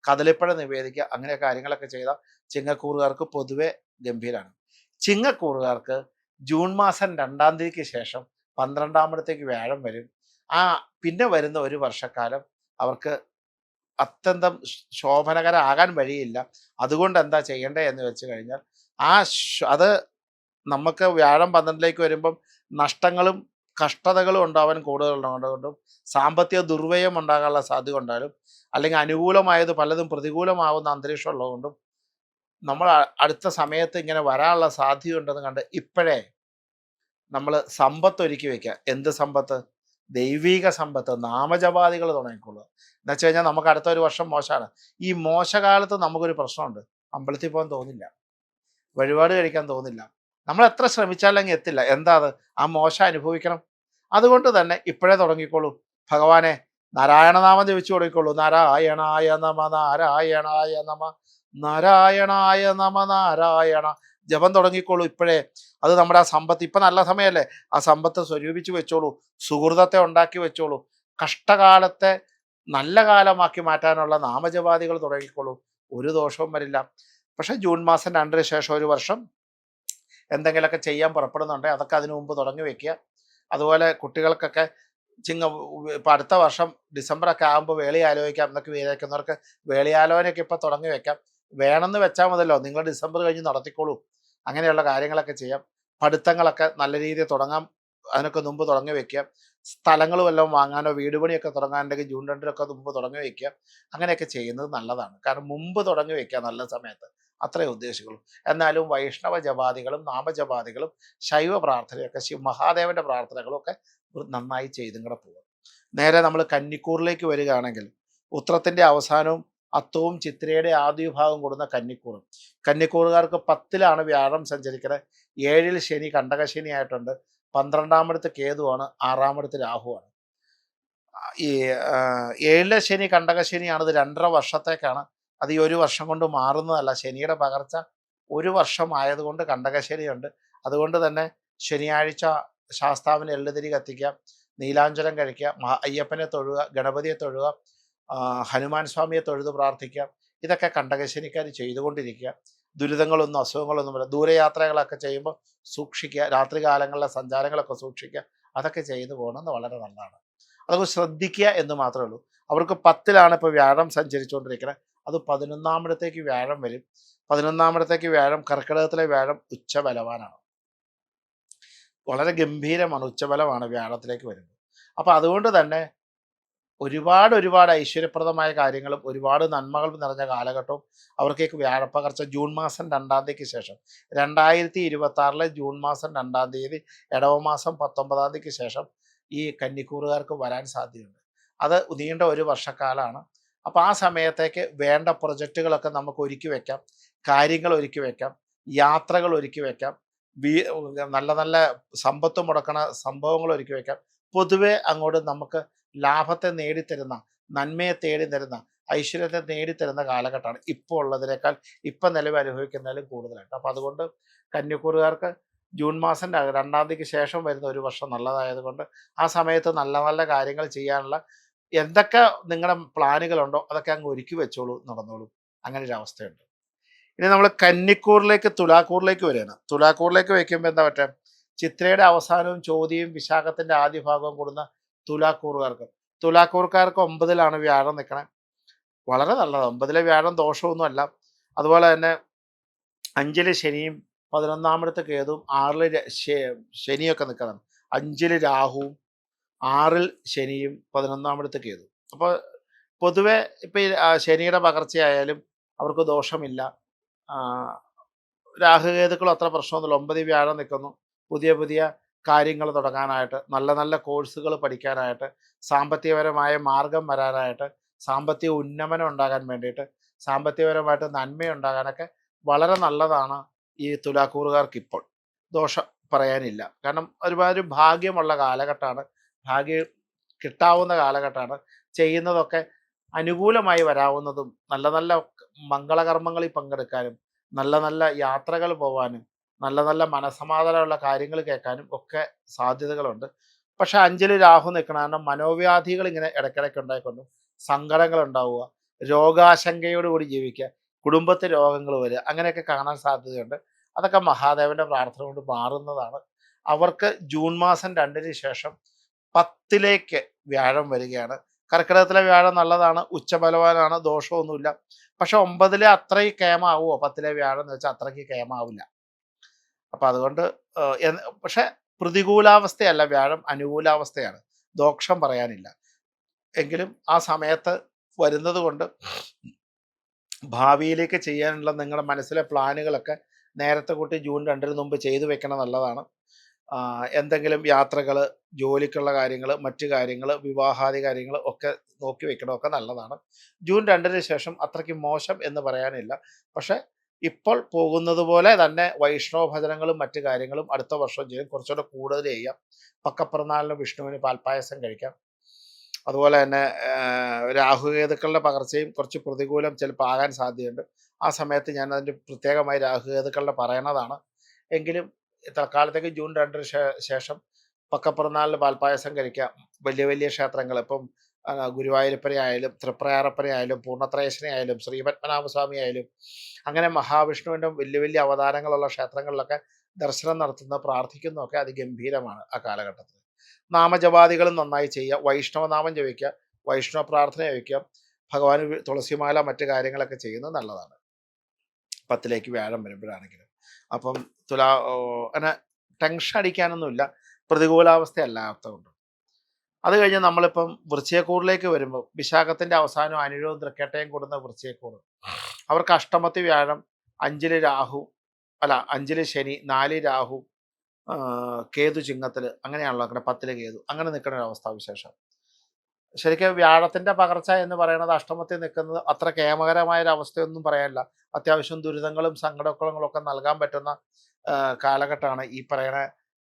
കദളിപ്പഴം നിവേദിക്കുക, അങ്ങനെ കാര്യങ്ങളൊക്കെ ചെയ്താൽ ചിങ്ങക്കൂറുകാർക്ക് പൊതുവെ ഗംഭീരമാണ്. ചിങ്ങക്കൂറുകാർക്ക് ജൂൺ മാസം 2-ാം തീയതിക്ക് ശേഷം 12-ാമിടത്തേക്ക് വ്യാഴം വരും. ആ പിന്നെ വരുന്ന ഒരു വർഷക്കാലം അവർക്ക് അത്യന്തം ശോഭനകരമാകാൻ വഴിയില്ല. അതുകൊണ്ട് എന്താ ചെയ്യേണ്ടത് എന്ന് വെച്ച് കഴിഞ്ഞാൽ അത് നമുക്ക് വ്യാഴം 12-ലേക്ക് വരുമ്പം നഷ്ടങ്ങളും കഷ്ടതകളും ഉണ്ടാവാൻ കൂടുതലുള്ളതുകൊണ്ടും സാമ്പത്തിക ദുർവ്യയം ഉണ്ടാകാനുള്ള സാധ്യത ഉണ്ടായാലും, അല്ലെങ്കിൽ അനുകൂലമായത് പലതും പ്രതികൂലമാവുന്ന അന്തരീക്ഷം ഉള്ളതുകൊണ്ടും നമ്മൾ അടുത്ത സമയത്ത് ഇങ്ങനെ വരാനുള്ള സാധ്യതയുണ്ടെന്ന് കണ്ട് ഇപ്പോഴേ നമ്മൾ സമ്പത്ത് ഒരുക്കി വെക്കുക. എന്ത് സമ്പത്ത്? ദൈവീക സമ്പത്ത്, നാമജപാദികൾ തുടങ്ങിക്കൊള്ളുക. എന്ന് വെച്ച് കഴിഞ്ഞാൽ നമുക്ക് അടുത്ത ഒരു വർഷം മോശമാണ്. ഈ മോശകാലത്ത് നമുക്കൊരു പ്രശ്നമുണ്ട്. അമ്പലത്തിൽ പോകാൻ തോന്നില്ല, വഴിപാട് കഴിക്കാൻ തോന്നില്ല, നമ്മൾ എത്ര ശ്രമിച്ചാലെങ്കിൽ എത്തില്ല. എന്താ അത്? ആ മോശം അനുഭവിക്കണം. അതുകൊണ്ട് തന്നെ ഇപ്പോഴേ തുടങ്ങിക്കോളൂ. ഭഗവാനെ നാരായണനാമം ജപിച്ചു തുടങ്ങിക്കോളൂ. നാരായണായ നമ, നാരായണായ നമ, നാരായണായ നമ, നാരായണ ജപം തുടങ്ങിക്കോളൂ ഇപ്പോഴേ. അത് നമ്മുടെ ആ സമ്പത്ത്, ഇപ്പം നല്ല സമയമല്ലേ, ആ സമ്പത്ത് സ്വരൂപിച്ച് വെച്ചോളൂ. സുഹൃതത്തെ ഉണ്ടാക്കി വെച്ചോളൂ. കഷ്ടകാലത്തെ നല്ല കാലമാക്കി മാറ്റാനുള്ള നാമജപാദികൾ തുടങ്ങിക്കോളൂ. ഒരു ദോഷവും വരില്ല. പക്ഷേ ജൂൺ മാസം 2-ന് ശേഷം ഒരു വർഷം എന്തെങ്കിലുമൊക്കെ ചെയ്യാൻ പുറപ്പെടുന്നുണ്ടെങ്കിൽ അതൊക്കെ അതിനു മുമ്പ് തുടങ്ങി വെക്കുക. അതുപോലെ കുട്ടികൾക്കൊക്കെ ഇപ്പം അടുത്ത വർഷം ഡിസംബറൊക്കെ ആകുമ്പോൾ വേളി ആലോചിക്കാം എന്നൊക്കെ വിചാരിക്കുന്നവർക്ക് വേളിയാലോചനയൊക്കെ ഇപ്പം തുടങ്ങി വെക്കാം. വേണമെന്ന് വെച്ചാൽ മതിയല്ലോ, നിങ്ങൾ ഡിസംബർ കഴിഞ്ഞ് നടത്തിക്കോളൂ. അങ്ങനെയുള്ള കാര്യങ്ങളൊക്കെ ചെയ്യാം. പഠിത്തങ്ങളൊക്കെ നല്ല രീതിയിൽ തുടങ്ങാം, അതിനൊക്കെ മുമ്പ് തുടങ്ങി വെക്കുക. സ്ഥലങ്ങൾ വല്ലതും വാങ്ങാനോ വീട് പണിയൊക്കെ തുടങ്ങാനുണ്ടെങ്കിൽ ജൂൺ 2-നൊക്കെ മുമ്പ് തുടങ്ങി വയ്ക്കുക. അങ്ങനെയൊക്കെ ചെയ്യുന്നത് നല്ലതാണ്. കാരണം മുമ്പ് തുടങ്ങി വയ്ക്കുക നല്ല സമയത്ത്, അത്രേ ഉദ്ദേശിക്കുള്ളൂ. എന്നാലും വൈഷ്ണവ ജപാദികളും നാമജപാദികളും ശൈവ പ്രാർത്ഥനയൊക്കെ മഹാദേവന്റെ പ്രാർത്ഥനകളും ഒക്കെ നന്നായി ചെയ്തും കൂടെ പോകും. നേരെ നമ്മൾ കന്നിക്കൂറിലേക്ക് വരികയാണെങ്കിൽ ഉത്രത്തിന്റെ അവസാനവും അത്തവും ചിത്രയുടെ ആദ്യ ഭാഗം കൂടുന്ന കന്നിക്കൂറും. കന്നിക്കൂറുകാർക്ക് 10-ലാണ് വ്യാഴം സഞ്ചരിക്കുന്നത്. 7-ൽ ശനി കണ്ടകശനി ആയിട്ടുണ്ട്. 12-ാമിടത്ത് കേതുവാണ്, 6-ാമിടത്ത് രാഹുവാണ്. ഈ 7-ലെ ശനി കണ്ടകശനിയാണ്. ഇത് 2.5 വർഷത്തേക്കാണ്. അത് ഈ ഒരു വർഷം കൊണ്ട് മാറുന്നതല്ല. ശനിയുടെ പകർച്ച ഒരു വർഷം ആയതുകൊണ്ട് കണ്ടകശനിയുണ്ട്. അതുകൊണ്ട് തന്നെ ശനിയാഴ്ച ശാസ്താവിന് എള്ളുതിരി കത്തിക്കുക, നീലാഞ്ജനം കഴിക്കുക, അയ്യപ്പനെ തൊഴുക, ഗണപതിയെ തൊഴുക, ഹനുമാൻ സ്വാമിയെ തൊഴുത് പ്രാർത്ഥിക്കുക. ഇതൊക്കെ കണ്ടകശനിക്കാർ ചെയ്തുകൊണ്ടിരിക്കുക. ദുരിതങ്ങളൊന്നും അസുഖങ്ങളൊന്നും വരില്ല. ദൂരയാത്രകളൊക്കെ ചെയ്യുമ്പോൾ സൂക്ഷിക്കുക. രാത്രികാലങ്ങളിലെ സഞ്ചാരങ്ങളൊക്കെ സൂക്ഷിക്കുക. അതൊക്കെ ചെയ്തു പോകുന്നത് വളരെ നല്ലതാണ്. അതൊക്കെ ശ്രദ്ധിക്കുക എന്ന് മാത്രമേ ഉള്ളൂ. അവർക്ക് 10-ലാണ് ഇപ്പോൾ വ്യാഴം സഞ്ചരിച്ചുകൊണ്ടിരിക്കുന്നത്. അത് 11-ാമിടത്തേക്ക് വ്യാഴം വരും. 11-ാമിടത്തേക്ക് വ്യാഴം, കർക്കിടകത്തിലെ വ്യാഴം ഉച്ചബലവാനാണ്. വളരെ ഗംഭീരമാണ്, ഉച്ചബലമാണ് വ്യാഴത്തിലേക്ക് വരുന്നത്. അപ്പം അതുകൊണ്ട് തന്നെ ഒരുപാട് ഐശ്വര്യപ്രദമായ കാര്യങ്ങളും ഒരുപാട് നന്മകൾ നിറഞ്ഞ കാലഘട്ടവും അവർക്കേക്ക് വ്യാഴപ്പകർച്ച ജൂൺ മാസം 2-ാം തീയതിക്ക് ശേഷം 2026-ലെ ജൂൺ മാസം 2-ാം തീയതി ഇടവമാസം 19-ാം തീയതിക്ക് ശേഷം ഈ കന്നിക്കൂറുകാർക്ക് വരാൻ സാധ്യതയുണ്ട്. അത് നീണ്ട ഒരു വർഷക്കാലമാണ്. അപ്പോൾ ആ സമയത്തേക്ക് വേണ്ട പ്രൊജക്റ്റുകളൊക്കെ നമുക്ക് ഒരുക്കി വെക്കാം, കാര്യങ്ങൾ ഒരുക്കി വെക്കാം, യാത്രകൾ ഒരുക്കി വെക്കാം, നല്ല നല്ല സമ്പത്ത് മുടക്കണ സംഭവങ്ങൾ ഒരുക്കി വെക്കാം. പൊതുവെ അങ്ങോട്ട് നമുക്ക് ലാഭത്തെ നേടിത്തരുന്ന, നന്മയെ തേടിത്തരുന്ന, ഐശ്വര്യത്തെ നേടിത്തരുന്ന കാലഘട്ടമാണ് ഇപ്പോൾ ഉള്ളതിനേക്കാൾ ഇപ്പം നിലവിൽ അനുഭവിക്കുന്നതിലും കൂടുതലായിട്ട്. അപ്പം അതുകൊണ്ട് കന്നിക്കൂറുകാർക്ക് ജൂൺ മാസം 2-ാം തീയതിക്ക് ശേഷം വരുന്ന ഒരു വർഷം നല്ലതായതുകൊണ്ട് ആ സമയത്ത് നല്ല നല്ല കാര്യങ്ങൾ ചെയ്യാനുള്ള എന്തൊക്കെ നിങ്ങളുടെ പ്ലാനുകളുണ്ടോ അതൊക്കെ അങ്ങ് ഒരുക്കി വെച്ചോളൂ, നടന്നോളൂ. അങ്ങനെ ഒരു അവസ്ഥയുണ്ട്. ഇനി നമ്മൾ കന്നിക്കൂറിലേക്ക് തുലാക്കൂറിലേക്ക് വരികയാണ്. തുലാക്കൂറിലേക്ക് വയ്ക്കുമ്പോൾ എന്താ പറ്റുക? ചിത്രയുടെ അവസാനവും ചോതിയും വിശാഖത്തിന്റെ ആദ്യ ഭാഗവും കൂടുന്ന തുലാക്കൂറുകാർക്ക് 9-ലാണ് വ്യാഴം നിൽക്കണേ. വളരെ നല്ലത്. 9-ലെ വ്യാഴം ദോഷമൊന്നുമല്ല. അതുപോലെ തന്നെ 5-ല് ശനിയും 11-ാമിടത്ത് കേതുവും 6-ൽ ശനിയൊക്കെ നിൽക്കുന്നതാണ്. 5-ൽ രാഹുവും 6-ൽ ശനിയും 11-ാമിടത്ത് കേതു. അപ്പോൾ പൊതുവെ ഇപ്പം ഈ ശനിയുടെ പകർച്ചയായാലും അവർക്ക് ദോഷമില്ല. രാഹുകേതുക്കളും അത്ര പ്രശ്നമൊന്നുമില്ല. 9-ൽ വ്യാഴം നിൽക്കുന്നു. പുതിയ കാര്യങ്ങൾ തുടങ്ങാനായിട്ട്, നല്ല നല്ല കോഴ്സുകൾ പഠിക്കാനായിട്ട്, സാമ്പത്തികപരമായ മാർഗം വരാനായിട്ട്, സാമ്പത്തിക ഉന്നമനം ഉണ്ടാകാൻ വേണ്ടിയിട്ട്, സാമ്പത്തികപരമായിട്ട് നന്മയുണ്ടാകാനൊക്കെ വളരെ നല്ലതാണ് ഈ തുലാക്കൂറുകാർക്ക്. ഇപ്പോൾ ദോഷം പറയാനില്ല. കാരണം ഒരുപാട് ഭാഗ്യമുള്ള കാലഘട്ടമാണ്, ഭാഗ്യം കിട്ടാവുന്ന കാലഘട്ടമാണ്. ചെയ്യുന്നതൊക്കെ അനുകൂലമായി വരാവുന്നതും, നല്ല നല്ല മംഗളകർമ്മങ്ങളിൽ പങ്കെടുക്കാനും, നല്ല നല്ല യാത്രകൾ പോകാനും, നല്ല നല്ല മനസ്സമാധാനമുള്ള കാര്യങ്ങൾ കേൾക്കാനും ഒക്കെ സാധ്യതകളുണ്ട്. പക്ഷെ 5-ൽ രാഹു നിൽക്കണ കാരണം മനോവ്യാധികൾ ഇങ്ങനെ ഇടയ്ക്കിടയ്ക്ക് ഉണ്ടായിക്കൊണ്ടും, സങ്കടങ്ങൾ ഉണ്ടാവുക, രോഗാശങ്കയോടുകൂടി ജീവിക്കുക, കുടുംബത്തിൽ രോഗങ്ങൾ വരിക, അങ്ങനെയൊക്കെ കാണാൻ സാധ്യതയുണ്ട്. അതൊക്കെ മഹാദേവന്റെ പ്രാർത്ഥന കൊണ്ട് മാറുന്നതാണ്. അവർക്ക് ജൂൺ മാസം 2-ന് ശേഷം 10ലേക്ക് വ്യാഴം വരികയാണ്. കർക്കിടകത്തിലെ വ്യാഴം നല്ലതാണ്, ഉച്ചബലവാനാണ്, ദോഷമൊന്നുമില്ല. പക്ഷെ 9-ലെ അത്രയും കേമാവുമോ 10-ലെ വ്യാഴം എന്ന് വെച്ചാൽ അത്രയ്ക്ക് കേമാവില്ല. അപ്പം അതുകൊണ്ട് പക്ഷെ പ്രതികൂലാവസ്ഥയല്ല വ്യാഴം, അനുകൂലാവസ്ഥയാണ്. ദോഷം പറയാനില്ല. എങ്കിലും ആ സമയത്ത് വരുന്നത് കൊണ്ട് ഭാവിയിലേക്ക് ചെയ്യാനുള്ള നിങ്ങളുടെ മനസ്സിലെ പ്ലാനുകളൊക്കെ നേരത്തെ കൂട്ടി ജൂൺ 2-ന് മുമ്പ് ചെയ്തു വെക്കണം നല്ലതാണ്. എന്തെങ്കിലും യാത്രകൾ, ജോലിക്കുള്ള കാര്യങ്ങൾ, മറ്റു കാര്യങ്ങൾ, വിവാഹാദി കാര്യങ്ങൾ ഒക്കെ നോക്കി വെക്കണമൊക്കെ നല്ലതാണ്. ജൂൺ 2-ന് ശേഷം അത്രയ്ക്ക് മോശം എന്ന് പറയാനില്ല. പക്ഷെ ഇപ്പോൾ പോകുന്നത് പോലെ തന്നെ വൈഷ്ണവ ഭജനങ്ങളും മറ്റു കാര്യങ്ങളും അടുത്ത വർഷം ചെയ്യും. കുറച്ചുകൂടെ കൂടുതൽ ചെയ്യാം. പക്കപ്പിറന്നാളിന് വിഷ്ണുവിന് പാൽപ്പായസം കഴിക്കാം. അതുപോലെ തന്നെ രാഹുകേതുക്കളുടെ പകർച്ചയും കുറച്ച് പ്രതികൂലം ചിലപ്പോൾ ആകാൻ സാധ്യതയുണ്ട്. ആ സമയത്ത് ഞാൻ അതിൻ്റെ പ്രത്യേകമായി രാഹുകേതുക്കളുടെ പറയണതാണ്. എങ്കിലും തൽക്കാലത്തേക്ക് ജൂൺ 2-ന് ശേഷം പക്കപ്പിറന്നാളിന് പാൽപ്പായസം കഴിക്കാം. വലിയ വലിയ ക്ഷേത്രങ്ങൾ ഇപ്പം ഗുരുവായൂരപ്പനെ ആയാലും, തൃപ്രയാറപ്പനെ ആയാലും, പൂർണ്ണത്രയശനെ ആയാലും, ശ്രീപത്മനാഭസ്വാമി ആയാലും, അങ്ങനെ മഹാവിഷ്ണുവിൻ്റെ വലിയ വലിയ അവതാരങ്ങളുള്ള ക്ഷേത്രങ്ങളിലൊക്കെ ദർശനം നടത്തുന്ന, പ്രാർത്ഥിക്കുന്നതൊക്കെ അതിഗംഭീരമാണ് ആ കാലഘട്ടത്തിൽ. നാമജപാദികളും നന്നായി ചെയ്യുക, വൈഷ്ണവ നാമം ജപിക്കുക, വൈഷ്ണവ പ്രാർത്ഥന ജപിക്കുക, ഭഗവാന് തുളസിമാല മറ്റു കാര്യങ്ങളൊക്കെ ചെയ്യുന്നത് നല്ലതാണ് 10ലേക്ക് വ്യാഴം വരുമ്പോഴാണെങ്കിലും. അപ്പം അങ്ങനെ ടെൻഷൻ അടിക്കാനൊന്നുമില്ല, പ്രതികൂലാവസ്ഥ അല്ലാത്തതുകൊണ്ട്. അത് കഴിഞ്ഞ് നമ്മളിപ്പം വൃശ്ചികക്കൂറിലേക്ക് വരുമ്പോൾ വിശാഖത്തിൻ്റെ അവസാനം അനിഴവും തൃക്കേട്ടയും കൂടുന്ന വൃശ്ചികക്കൂറ്, അവർക്ക് അഷ്ടമത്തി വ്യാഴം, 5-ല് രാഹു, 5-ല് ശനി, 4 രാഹു, കേതു ചിങ്ങത്തിൽ, അങ്ങനെയാണല്ലോ അങ്ങനെ 10-ല് കേതു, അങ്ങനെ നിൽക്കുന്ന ഒരു അവസ്ഥാവിശേഷം. ശരിക്കും വ്യാഴത്തിൻ്റെ പകർച്ച എന്ന് പറയുന്നത് അഷ്ടമത്തിൽ നിൽക്കുന്നത് അത്ര കേമകരമായ ഒരു അവസ്ഥയൊന്നും പറയാനില്ല. അത്യാവശ്യം ദുരിതങ്ങളും സങ്കടങ്ങളൊക്കെ നൽകാൻ പറ്റുന്ന കാലഘട്ടമാണ് ഈ പറയുന്ന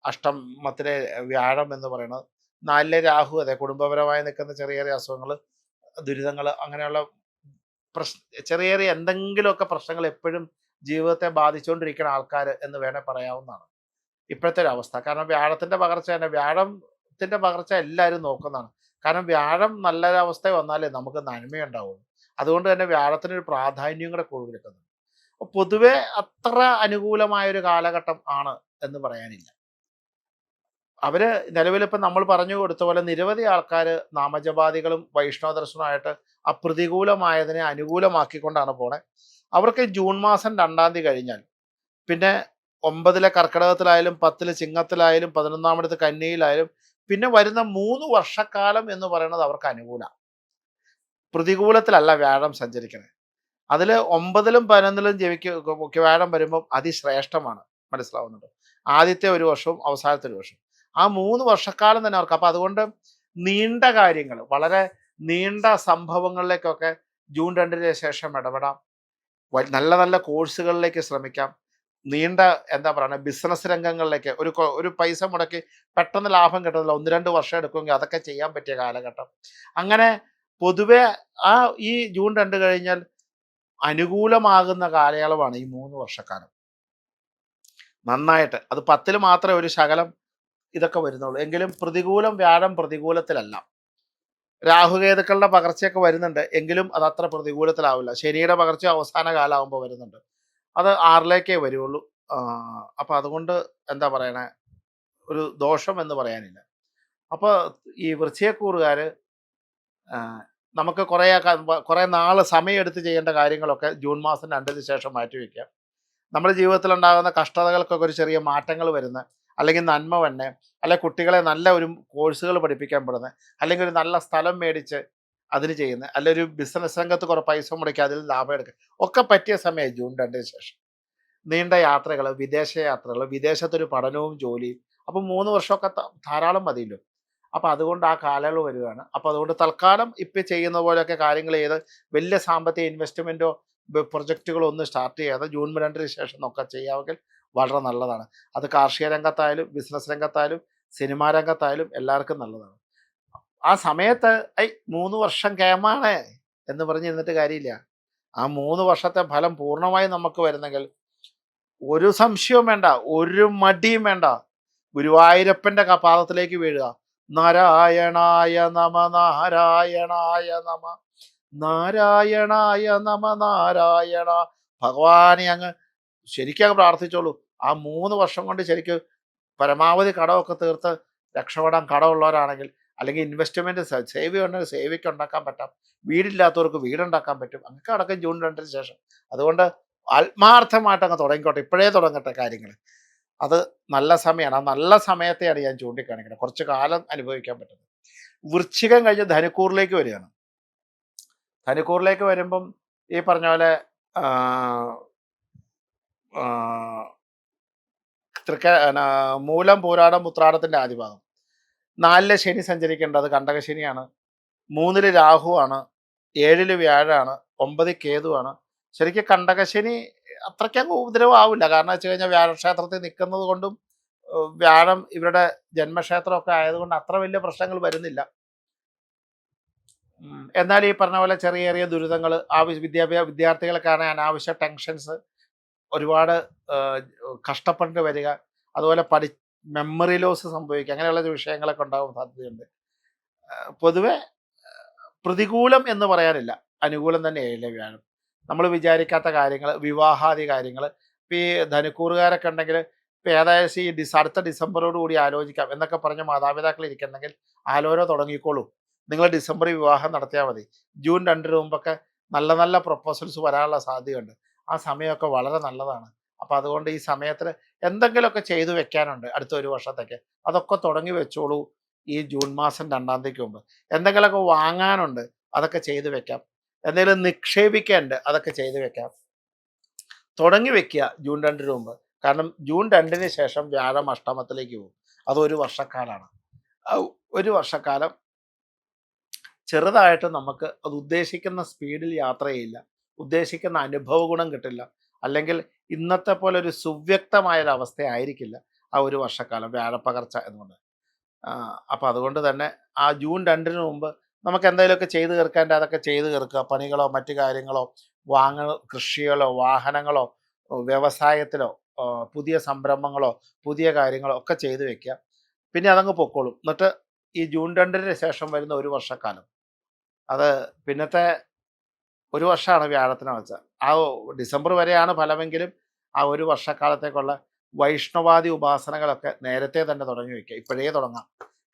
അഷ്ടമത്തിലെ വ്യാഴം എന്ന് പറയുന്നത്. 4-ലെ രാഹു അതെ കുടുംബപരമായി നിൽക്കുന്ന ചെറിയ ചെറിയ അസുഖങ്ങൾ, ദുരിതങ്ങൾ, അങ്ങനെയുള്ള ചെറിയ ചെറിയ എന്തെങ്കിലുമൊക്കെ പ്രശ്നങ്ങൾ എപ്പോഴും ജീവിതത്തെ ബാധിച്ചുകൊണ്ടിരിക്കുന്ന ആൾക്കാർ എന്ന് വേണേൽ പറയാവുന്നതാണ് ഇപ്പോഴത്തെ ഒരു അവസ്ഥ. കാരണം വ്യാഴത്തിൻ്റെ പകർച്ച തന്നെ, വ്യാഴത്തിൻ്റെ പകർച്ച എല്ലാവരും നോക്കുന്നതാണ്. കാരണം വ്യാഴം നല്ലൊരവസ്ഥ വന്നാലേ നമുക്ക് നന്മയുണ്ടാവുള്ളൂ. അതുകൊണ്ട് തന്നെ വ്യാഴത്തിനൊരു പ്രാധാന്യം കൂടെ കൊടുക്കുന്നത്. പൊതുവെ അത്ര അനുകൂലമായൊരു കാലഘട്ടം ആണ് എന്ന് പറയാനില്ല. അവര് നിലവിലിപ്പം നമ്മൾ പറഞ്ഞു കൊടുത്ത പോലെ നിരവധി ആൾക്കാർ നാമജപാദികളും വൈഷ്ണവ ദർശനമായിട്ട് അപ്രതികൂലമായതിനെ അനുകൂലമാക്കിക്കൊണ്ടാണ് പോണേ. അവർക്ക് ജൂൺ മാസം 2-ാം തീയതി കഴിഞ്ഞാൽ പിന്നെ 9-ലെ കർക്കിടകത്തിലായാലും, 10-ല് ചിങ്ങത്തിലായാലും, 11-ാമടുത്ത് കന്നിയിലായാലും പിന്നെ വരുന്ന 3 വർഷക്കാലം എന്ന് പറയുന്നത് അവർക്ക് അനുകൂല. പ്രതികൂലത്തിലല്ല വ്യാഴം സഞ്ചരിക്കണേ. അതിൽ 9-ലും 11-ലും വ്യാഴം വരുമ്പം അതിശ്രേഷ്ഠമാണ്. മനസ്സിലാവുന്നുണ്ട്. ആദ്യത്തെ ഒരു വർഷവും അവസാനത്തെ ഒരു വർഷവും, ആ 3 വർഷക്കാലം തന്നെ അവർക്ക്. അപ്പം അതുകൊണ്ട് നീണ്ട കാര്യങ്ങൾ, വളരെ നീണ്ട സംഭവങ്ങളിലേക്കൊക്കെ ജൂൺ 2-ന് ശേഷം ഇടപെടാം. നല്ല നല്ല കോഴ്സുകളിലേക്ക് ശ്രമിക്കാം. നീണ്ട എന്താ പറയുക ബിസിനസ് രംഗങ്ങളിലേക്ക് ഒരു പൈസ മുടക്കി പെട്ടെന്ന് ലാഭം കിട്ടുന്നില്ല, 1-2 വർഷം എടുക്കുമെങ്കിൽ അതൊക്കെ ചെയ്യാൻ പറ്റിയ കാലഘട്ടം. അങ്ങനെ പൊതുവെ ഈ ജൂൺ 2 കഴിഞ്ഞാൽ അനുകൂലമാകുന്ന കാലയളവാണ് ഈ 3 വർഷക്കാലം. നന്നായിട്ട് അത് 10-ല് മാത്രമേ ഒരു ശകലം ഇതൊക്കെ വരുന്നുള്ളൂ. എങ്കിലും പ്രതികൂലം വ്യാഴം പ്രതികൂലത്തിലല്ല. രാഹുകേതുക്കളുടെ പകർച്ചയൊക്കെ വരുന്നുണ്ട്, എങ്കിലും അത് അത്ര പ്രതികൂലത്തിലാവില്ല. ശനിയുടെ പകർച്ച അവസാന കാലമാകുമ്പോൾ വരുന്നുണ്ട്, അത് 6-ലേക്കേ വരുള്ളൂ. അപ്പം അതുകൊണ്ട് എന്താ പറയണേ, ഒരു ദോഷം എന്ന് പറയാനില്ല. അപ്പോൾ ഈ വൃശ്ചികക്കൂറുകാർ നമുക്ക് കുറേ നാൾ സമയമെടുത്ത് ചെയ്യേണ്ട കാര്യങ്ങളൊക്കെ ജൂൺ മാസം 2-ന് ശേഷം മാറ്റിവെക്കാം. നമ്മുടെ ജീവിതത്തിലുണ്ടാകുന്ന കഷ്ടതകൾക്കൊക്കെ ഒരു ചെറിയ മാറ്റങ്ങൾ വരുന്ന, അല്ലെങ്കിൽ നന്മ തന്നെ, അല്ലെങ്കിൽ കുട്ടികളെ നല്ല ഒരു കോഴ്സുകൾ പഠിപ്പിക്കാൻ പെടുന്നത്, അല്ലെങ്കിൽ ഒരു നല്ല സ്ഥലം മേടിച്ച് അതിന് ചെയ്യുന്നത്, അല്ലെങ്കിൽ ഒരു ബിസിനസ് രംഗത്ത് കുറേ പൈസ മുടക്കി അതിൽ ലാഭം എടുക്കുക ഒക്കെ പറ്റിയ സമയം ജൂൺ 2-ന് ശേഷം. നീണ്ട യാത്രകൾ, വിദേശ യാത്രകൾ, വിദേശത്തൊരു പഠനവും ജോലിയും, അപ്പം 3 വർഷമൊക്കെ ധാരാളം മതിയല്ലോ. അപ്പം അതുകൊണ്ട് ആ കാലയളവ് വരികയാണ്. അപ്പം അതുകൊണ്ട് തൽക്കാലം ഇപ്പം ചെയ്യുന്ന പോലെയൊക്കെ കാര്യങ്ങൾ ചെയ്ത് വലിയ സാമ്പത്തിക ഇൻവെസ്റ്റ്മെൻറ്റോ പ്രൊജക്റ്റുകളോ ഒന്നും സ്റ്റാർട്ട് ചെയ്യാതെ ജൂൺ 2-ന് ശേഷം ഒക്കെ ചെയ്യാമെങ്കിൽ വളരെ നല്ലതാണ്. അത് കാർഷിക രംഗത്തായാലും, ബിസിനസ് രംഗത്തായാലും, സിനിമാ രംഗത്തായാലും എല്ലാവർക്കും നല്ലതാണ്. ആ സമയത്ത് 3 വർഷം കേമാണേ എന്ന് പറഞ്ഞിരുന്നിട്ട് കാര്യമില്ല. ആ 3 വർഷത്തെ ഫലം പൂർണ്ണമായി നമുക്ക് വരുന്നെങ്കിൽ ഒരു സംശയവും വേണ്ട, ഒരു മടിയും വേണ്ട, ഗുരുവായൂരപ്പൻ്റെ പാദത്തിലേക്ക് വീഴുക. നാരായണായ നമ, നാരായണായ നമ, നാരായണായ നമ നാരായണ. ഭഗവാനെ അങ്ങ് ശരിക്കും അങ്ങ് പ്രാർത്ഥിച്ചോളൂ. ആ 3 വർഷം കൊണ്ട് ശരിക്കും പരമാവധി കടമൊക്കെ തീർത്ത് രക്ഷപ്പെടാൻ കടമുള്ളവരാണെങ്കിൽ, അല്ലെങ്കിൽ ഇൻവെസ്റ്റ്മെന്റ് സേവ് ചെയ്യണമെങ്കിൽ സേവിക്ക് ഉണ്ടാക്കാൻ പറ്റാം, വീടില്ലാത്തവർക്ക് വീടുണ്ടാക്കാൻ പറ്റും. അങ്ങനെയൊക്കെ അടക്കം ജൂൺ 2 ശേഷം. അതുകൊണ്ട് ആത്മാർത്ഥമായിട്ട് അങ്ങ് തുടങ്ങിക്കോട്ടെ, ഇപ്പോഴേ തുടങ്ങട്ടെ കാര്യങ്ങൾ. അത് നല്ല സമയമാണ്. ആ നല്ല സമയത്തെയാണ് ഞാൻ ചൂണ്ടിക്കാണിക്കുന്നത്, കുറച്ച് കാലം അനുഭവിക്കാൻ പറ്റുന്നത്. വൃശ്ചികം കഴിഞ്ഞ് ധനുക്കൂറിലേക്ക് വരികയാണ്. ധനുക്കൂറിലേക്ക് വരുമ്പം ഈ പറഞ്ഞ പോലെ ആ, ആ, മൂലം പൂരാടം ഉത്രാടത്തിന്റെ ആദ്യ ഭാഗം. 4 ശനി സഞ്ചരിക്കേണ്ടത് കണ്ടകശനിയാണ്. 3 രാഹുവാണ്. 7 വ്യാഴാണ്. 9 കേതുവാണ്. ശരിക്കും കണ്ടകശനി അത്രയ്ക്കങ്ങ് ഉപദ്രവമാവില്ല. കാരണം വെച്ച് കഴിഞ്ഞാൽ വ്യാഴക്ഷേത്രത്തിൽ നിൽക്കുന്നത് കൊണ്ടും വ്യാഴം ഇവരുടെ ജന്മക്ഷേത്രമൊക്കെ ആയതുകൊണ്ട് അത്ര വലിയ പ്രശ്നങ്ങൾ വരുന്നില്ല. എന്നാൽ ഈ പറഞ്ഞ പോലെ ചെറിയ ചെറിയ ദുരിതങ്ങൾ, വിദ്യാർത്ഥികൾക്കാണ് അനാവശ്യ ടെൻഷൻസ്, ഒരുപാട് കഷ്ടപ്പെട്ട് വരിക, അതുപോലെ മെമ്മറി ലോസ് സംഭവിക്കുക, അങ്ങനെയുള്ള വിഷയങ്ങളൊക്കെ ഉണ്ടാകാൻ സാധ്യതയുണ്ട്. പൊതുവെ പ്രതികൂലം എന്ന് പറയാനില്ല, അനുകൂലം തന്നെയായില്ലേ വ്യാഴം. നമ്മൾ വിചാരിക്കാത്ത കാര്യങ്ങൾ, വിവാഹാദി കാര്യങ്ങൾ, ഇപ്പം ഈ ധനുക്കൂറുകാരൊക്കെ ഉണ്ടെങ്കിൽ ഇപ്പം ഏകദേശം ഈ അടുത്ത ഡിസംബറോട് കൂടി ആലോചിക്കാം എന്നൊക്കെ പറഞ്ഞ് മാതാപിതാക്കൾ ഇരിക്കുന്നുണ്ടെങ്കിൽ ആലോചന തുടങ്ങിക്കോളൂ. നിങ്ങൾ ഡിസംബറിൽ വിവാഹം നടത്തിയാൽ മതി. ജൂൺ 2 മുമ്പൊക്കെ നല്ല നല്ല പ്രൊപ്പോസൽസ് വരാനുള്ള സാധ്യതയുണ്ട്. ആ സമയമൊക്കെ വളരെ നല്ലതാണ്. അപ്പം അതുകൊണ്ട് ഈ സമയത്തിൽ എന്തെങ്കിലുമൊക്കെ ചെയ്തു വെക്കാനുണ്ട് അടുത്ത 1 വർഷത്തേക്ക്, അതൊക്കെ തുടങ്ങി വെച്ചോളൂ. ഈ ജൂൺ മാസം 2 തീയതിക്ക് മുമ്പ് എന്തെങ്കിലുമൊക്കെ വാങ്ങാനുണ്ട്, അതൊക്കെ ചെയ്തു വെക്കാം. എന്തെങ്കിലും നിക്ഷേപിക്കാനുണ്ട്, അതൊക്കെ ചെയ്തു വെക്കാം. തുടങ്ങി വെക്കുക ജൂൺ 2 മുമ്പ്. കാരണം ജൂൺ 2 ശേഷം വ്യാഴം അഷ്ടമത്തിലേക്ക് പോകും. അത് 1 വർഷക്കാലമാണ്. 1 വർഷക്കാലം ചെറുതായിട്ട് നമുക്ക് അത് ഉദ്ദേശിക്കുന്ന സ്പീഡിൽ യാത്ര ചെയ്യില്ല, ഉദ്ദേശിക്കുന്ന അനുഭവ ഗുണം കിട്ടില്ല, അല്ലെങ്കിൽ ഇന്നത്തെ പോലെ ഒരു സുവ്യക്തമായൊരവസ്ഥ ആയിരിക്കില്ല ആ 1 വർഷക്കാലം വ്യാഴപ്പകർച്ച എന്നുകൊണ്ട്. അപ്പം അതുകൊണ്ട് തന്നെ ആ ജൂൺ 2 മുമ്പ് നമുക്ക് എന്തെങ്കിലുമൊക്കെ ചെയ്തു തീർക്കേണ്ട അതൊക്കെ ചെയ്തു തീർക്കുക. പണികളോ മറ്റു കാര്യങ്ങളോ, കൃഷികളോ വാഹനങ്ങളോ വ്യവസായത്തിലോ പുതിയ സംരംഭങ്ങളോ പുതിയ കാര്യങ്ങളോ ഒക്കെ ചെയ്തു വെക്കുക. പിന്നെ അതങ്ങ് പൊക്കോളും. എന്നിട്ട് ഈ ജൂൺ 2 ശേഷം വരുന്ന 1 വർഷക്കാലം, അത് പിന്നത്തെ 1 വർഷമാണ് വ്യാഴത്തിനെ വെച്ച. ആ ഡിസംബർ വരെയാണ് ഫലമെങ്കിലും ആ 1 വർഷക്കാലത്തേക്കുള്ള വൈഷ്ണവാദി ഉപാസനകളൊക്കെ നേരത്തെ തന്നെ തുടങ്ങി വയ്ക്കുക, ഇപ്പോഴേ തുടങ്ങാം.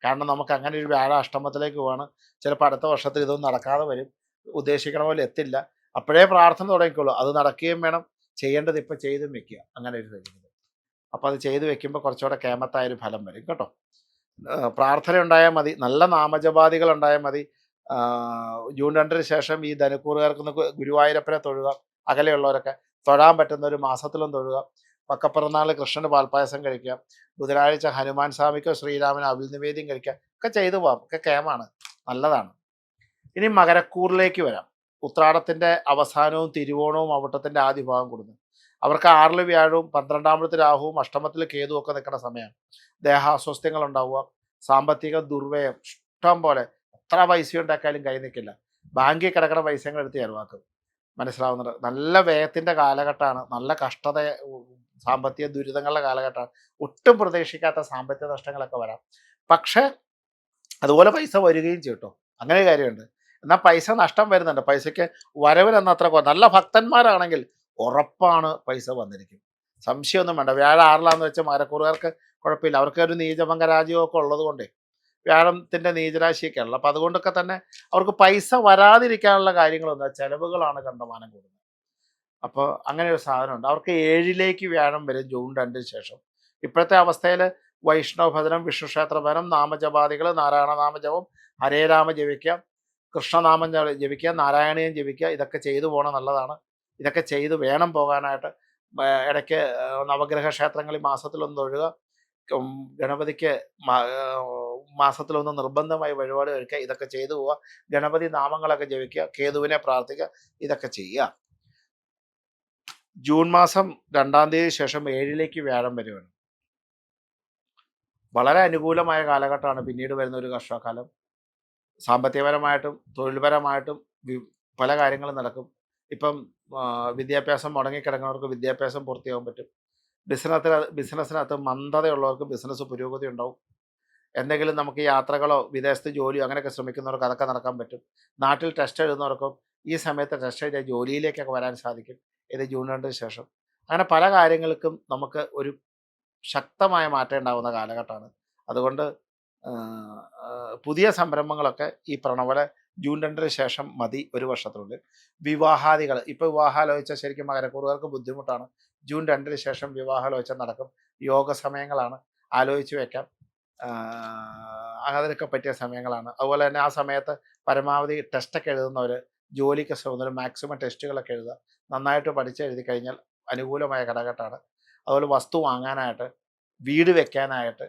കാരണം നമുക്ക് അങ്ങനെ ഒരു വ്യാഴ അഷ്ടമത്തിലേക്ക് പോവാണ്. ചിലപ്പോൾ അടുത്ത വർഷത്തിൽ ഇതൊന്നും നടക്കാതെ വരും, ഉദ്ദേശിക്കണ പോലെ എത്തില്ല. അപ്പോഴേ പ്രാർത്ഥന തുടങ്ങിക്കോളൂ. അത് നടക്കുകയും വേണം, ചെയ്യേണ്ടത് ഇപ്പം ചെയ്തും വെക്കുക, അങ്ങനെ ഒരു ചെയ്യുന്നത്. അപ്പോൾ അത് ചെയ്തു വെക്കുമ്പോൾ കുറച്ചുകൂടെ കേമത്തായൊരു ഫലം വരും കേട്ടോ. പ്രാർത്ഥന ഉണ്ടായാൽ മതി, നല്ല നാമജപാദികൾ ഉണ്ടായാൽ മതി. ജൂൺ 2 ശേഷം ഈ ധനുക്കൂറുകാർക്ക് ഗുരുവായൂരപ്പനെ തൊഴുക, അകലെയുള്ളവരൊക്കെ തൊഴാൻ പറ്റുന്ന ഒരു മാസത്തിലും തൊഴുക. പക്കപ്പിറന്നാൾ കൃഷ്ണന് പാൽപ്പായസം കഴിക്കുക, ബുധനാഴ്ച ഹനുമാൻ സ്വാമിക്കോ ശ്രീരാമനോ അവിൽ നിവേദ്യം കഴിക്കുക, ഒക്കെ ചെയ്തു പോകാം, ഒക്കെ കേമാണ്, നല്ലതാണ്. ഇനി മകരക്കൂറിലേക്ക് വരാം. ഉത്രാടത്തിന്റെ അവസാനവും തിരുവോണവും അവിട്ടത്തിന്റെ ആദ്യ ഭാഗം കൊടുക്കുന്നു. അവർക്ക് 6 വ്യാഴവും 12 രാഹുവും അഷ്ടമത്തിൽ കേതുവും ഒക്കെ നിൽക്കുന്ന സമയമാണ്. ദേഹാസ്വസ്ഥ്യങ്ങൾ ഉണ്ടാവുക, സാമ്പത്തിക ദുർവ്യയം ഇഷ്ടം പോലെ, എത്ര പൈസ ഉണ്ടാക്കിയാലും കൈ നിൽക്കില്ല. ബാങ്കിൽ കിടക്കുന്ന പൈസകൾ എടുത്ത് ചെലവാക്കും. മനസ്സിലാവുന്നുണ്ട്. നല്ല വ്യയത്തിന്റെ കാലഘട്ടമാണ്, നല്ല കഷ്ടത, സാമ്പത്തിക ദുരിതങ്ങളുടെ കാലഘട്ടമാണ്. ഒട്ടും പ്രതീക്ഷിക്കാത്ത സാമ്പത്തിക നഷ്ടങ്ങളൊക്കെ വരാം. പക്ഷെ അതുപോലെ പൈസ വരികയും ചെയ്യട്ടോ, അങ്ങനെ കാര്യമുണ്ട്. എന്നാൽ പൈസ നഷ്ടം വരുന്നുണ്ട്, പൈസയ്ക്ക് വരവിലെന്ന അത്ര നല്ല ഭക്തന്മാരാണെങ്കിൽ ഉറപ്പാണ് പൈസ വന്നിരിക്കും, സംശയമൊന്നും വേണ്ട. വ്യാഴം 6 വെച്ചാൽ മകരക്കൂറുകാർക്ക് കുഴപ്പമില്ല, അവർക്ക് ഒരു നീചഭംഗ രാജ്യമൊക്കെ ഉള്ളത് കൊണ്ടേ വ്യാഴത്തിൻ്റെ നീചരാശിയൊക്കെ ഉള്ളത്. അപ്പം അതുകൊണ്ടൊക്കെ തന്നെ അവർക്ക് പൈസ വരാതിരിക്കാനുള്ള കാര്യങ്ങളൊന്നും, ചിലവുകളാണ് കണ്ടമാനം കൂടുന്നത്. അപ്പോൾ അങ്ങനെ ഒരു സാധനമുണ്ട്. അവർക്ക് 7 വ്യാഴം വരും ജൂൺ 2 ശേഷം. ഇപ്പോഴത്തെ അവസ്ഥയിൽ വൈഷ്ണവ ഭജനം, വിഷ്ണുക്ഷേത്ര ഭജനം, നാമജപാദികൾ, നാരായണ നാമജപം, ഹരേ രാമ ജപിക്കുക, കൃഷ്ണനാമം ജപിക്കുക, നാരായണീയം ജപിക്കുക, ഇതൊക്കെ ചെയ്തു പോകണം, നല്ലതാണ്. ഇതൊക്കെ ചെയ്ത് വേണം പോകാനായിട്ട്. ഇടയ്ക്ക് നവഗ്രഹ ക്ഷേത്രങ്ങളിൽ മാസത്തിലൊന്ന് തൊഴുക, ഗണപതിക്ക് മാസത്തിലൊന്ന് നിർബന്ധമായി വഴിപാട് കഴിക്കുക, ഇതൊക്കെ ചെയ്തു പോവുക. ഗണപതി നാമങ്ങളൊക്കെ ജപിക്കുക, കേതുവിനെ പ്രാർത്ഥിക്കുക, ഇതൊക്കെ ചെയ്യുക. ജൂൺ മാസം 2 തീയതി ശേഷം 7 വ്യാഴം വരുവാണ്. വളരെ അനുകൂലമായ കാലഘട്ടമാണ് പിന്നീട് വരുന്ന ഒരു വർഷക്കാലം. സാമ്പത്തികപരമായിട്ടും തൊഴിൽപരമായിട്ടും പല കാര്യങ്ങളും നടക്കും. ഇപ്പം വിദ്യാഭ്യാസം മുടങ്ങിക്കിടക്കുന്നവർക്ക് വിദ്യാഭ്യാസം പൂർത്തിയാകാൻ പറ്റും. ബിസിനസ്സിനകത്ത് മന്ദതയുള്ളവർക്ക് ബിസിനസ് പുരോഗതി ഉണ്ടാവും. എന്തെങ്കിലും നമുക്ക് യാത്രകളോ വിദേശത്ത് ജോലിയോ അങ്ങനെയൊക്കെ ശ്രമിക്കുന്നവർക്ക് അതൊക്കെ നടക്കാൻ പറ്റും. നാട്ടിൽ ടെസ്റ്റ് എഴുതുന്നവർക്കും ഈ സമയത്ത് രക്ഷ ജോലിയിലേക്കൊക്കെ വരാൻ സാധിക്കും. ഇത് ജൂൺ 2 ശേഷം. അങ്ങനെ പല കാര്യങ്ങൾക്കും നമുക്ക് ഒരു ശക്തമായ മാറ്റം ഉണ്ടാകുന്ന കാലഘട്ടമാണ്. അതുകൊണ്ട് പുതിയ സംരംഭങ്ങളൊക്കെ ഈ പറഞ്ഞ പോലെ ജൂൺ 2 ശേഷം മതി. ഒരു വർഷത്തിനുള്ളിൽ വിവാഹാദികൾ ഇപ്പോൾ വിവാഹാലോചിച്ചാൽ ശരിക്കും മകരക്കൂറുകാർക്ക് ബുദ്ധിമുട്ടാണ്. ജൂൺ 2 ശേഷം വിവാഹാലോചന നടക്കും. യോഗ സമയങ്ങളാണ്. ആലോചിച്ച് വെക്കാം. അതിനൊക്കെ പറ്റിയ സമയങ്ങളാണ്. അതുപോലെ തന്നെ ആ സമയത്ത് പരമാവധി ടെസ്റ്റൊക്കെ എഴുതുന്നവർ ജോലിക്ക് ശ്രമിക്കുന്നവർ മാക്സിമം ടെസ്റ്റുകളൊക്കെ എഴുതുക. നന്നായിട്ട് പഠിച്ച് എഴുതി കഴിഞ്ഞാൽ അനുകൂലമായ കാലഘട്ടമാണ്. അതുപോലെ വസ്തു വാങ്ങാനായിട്ട്, വീട് വെക്കാനായിട്ട്,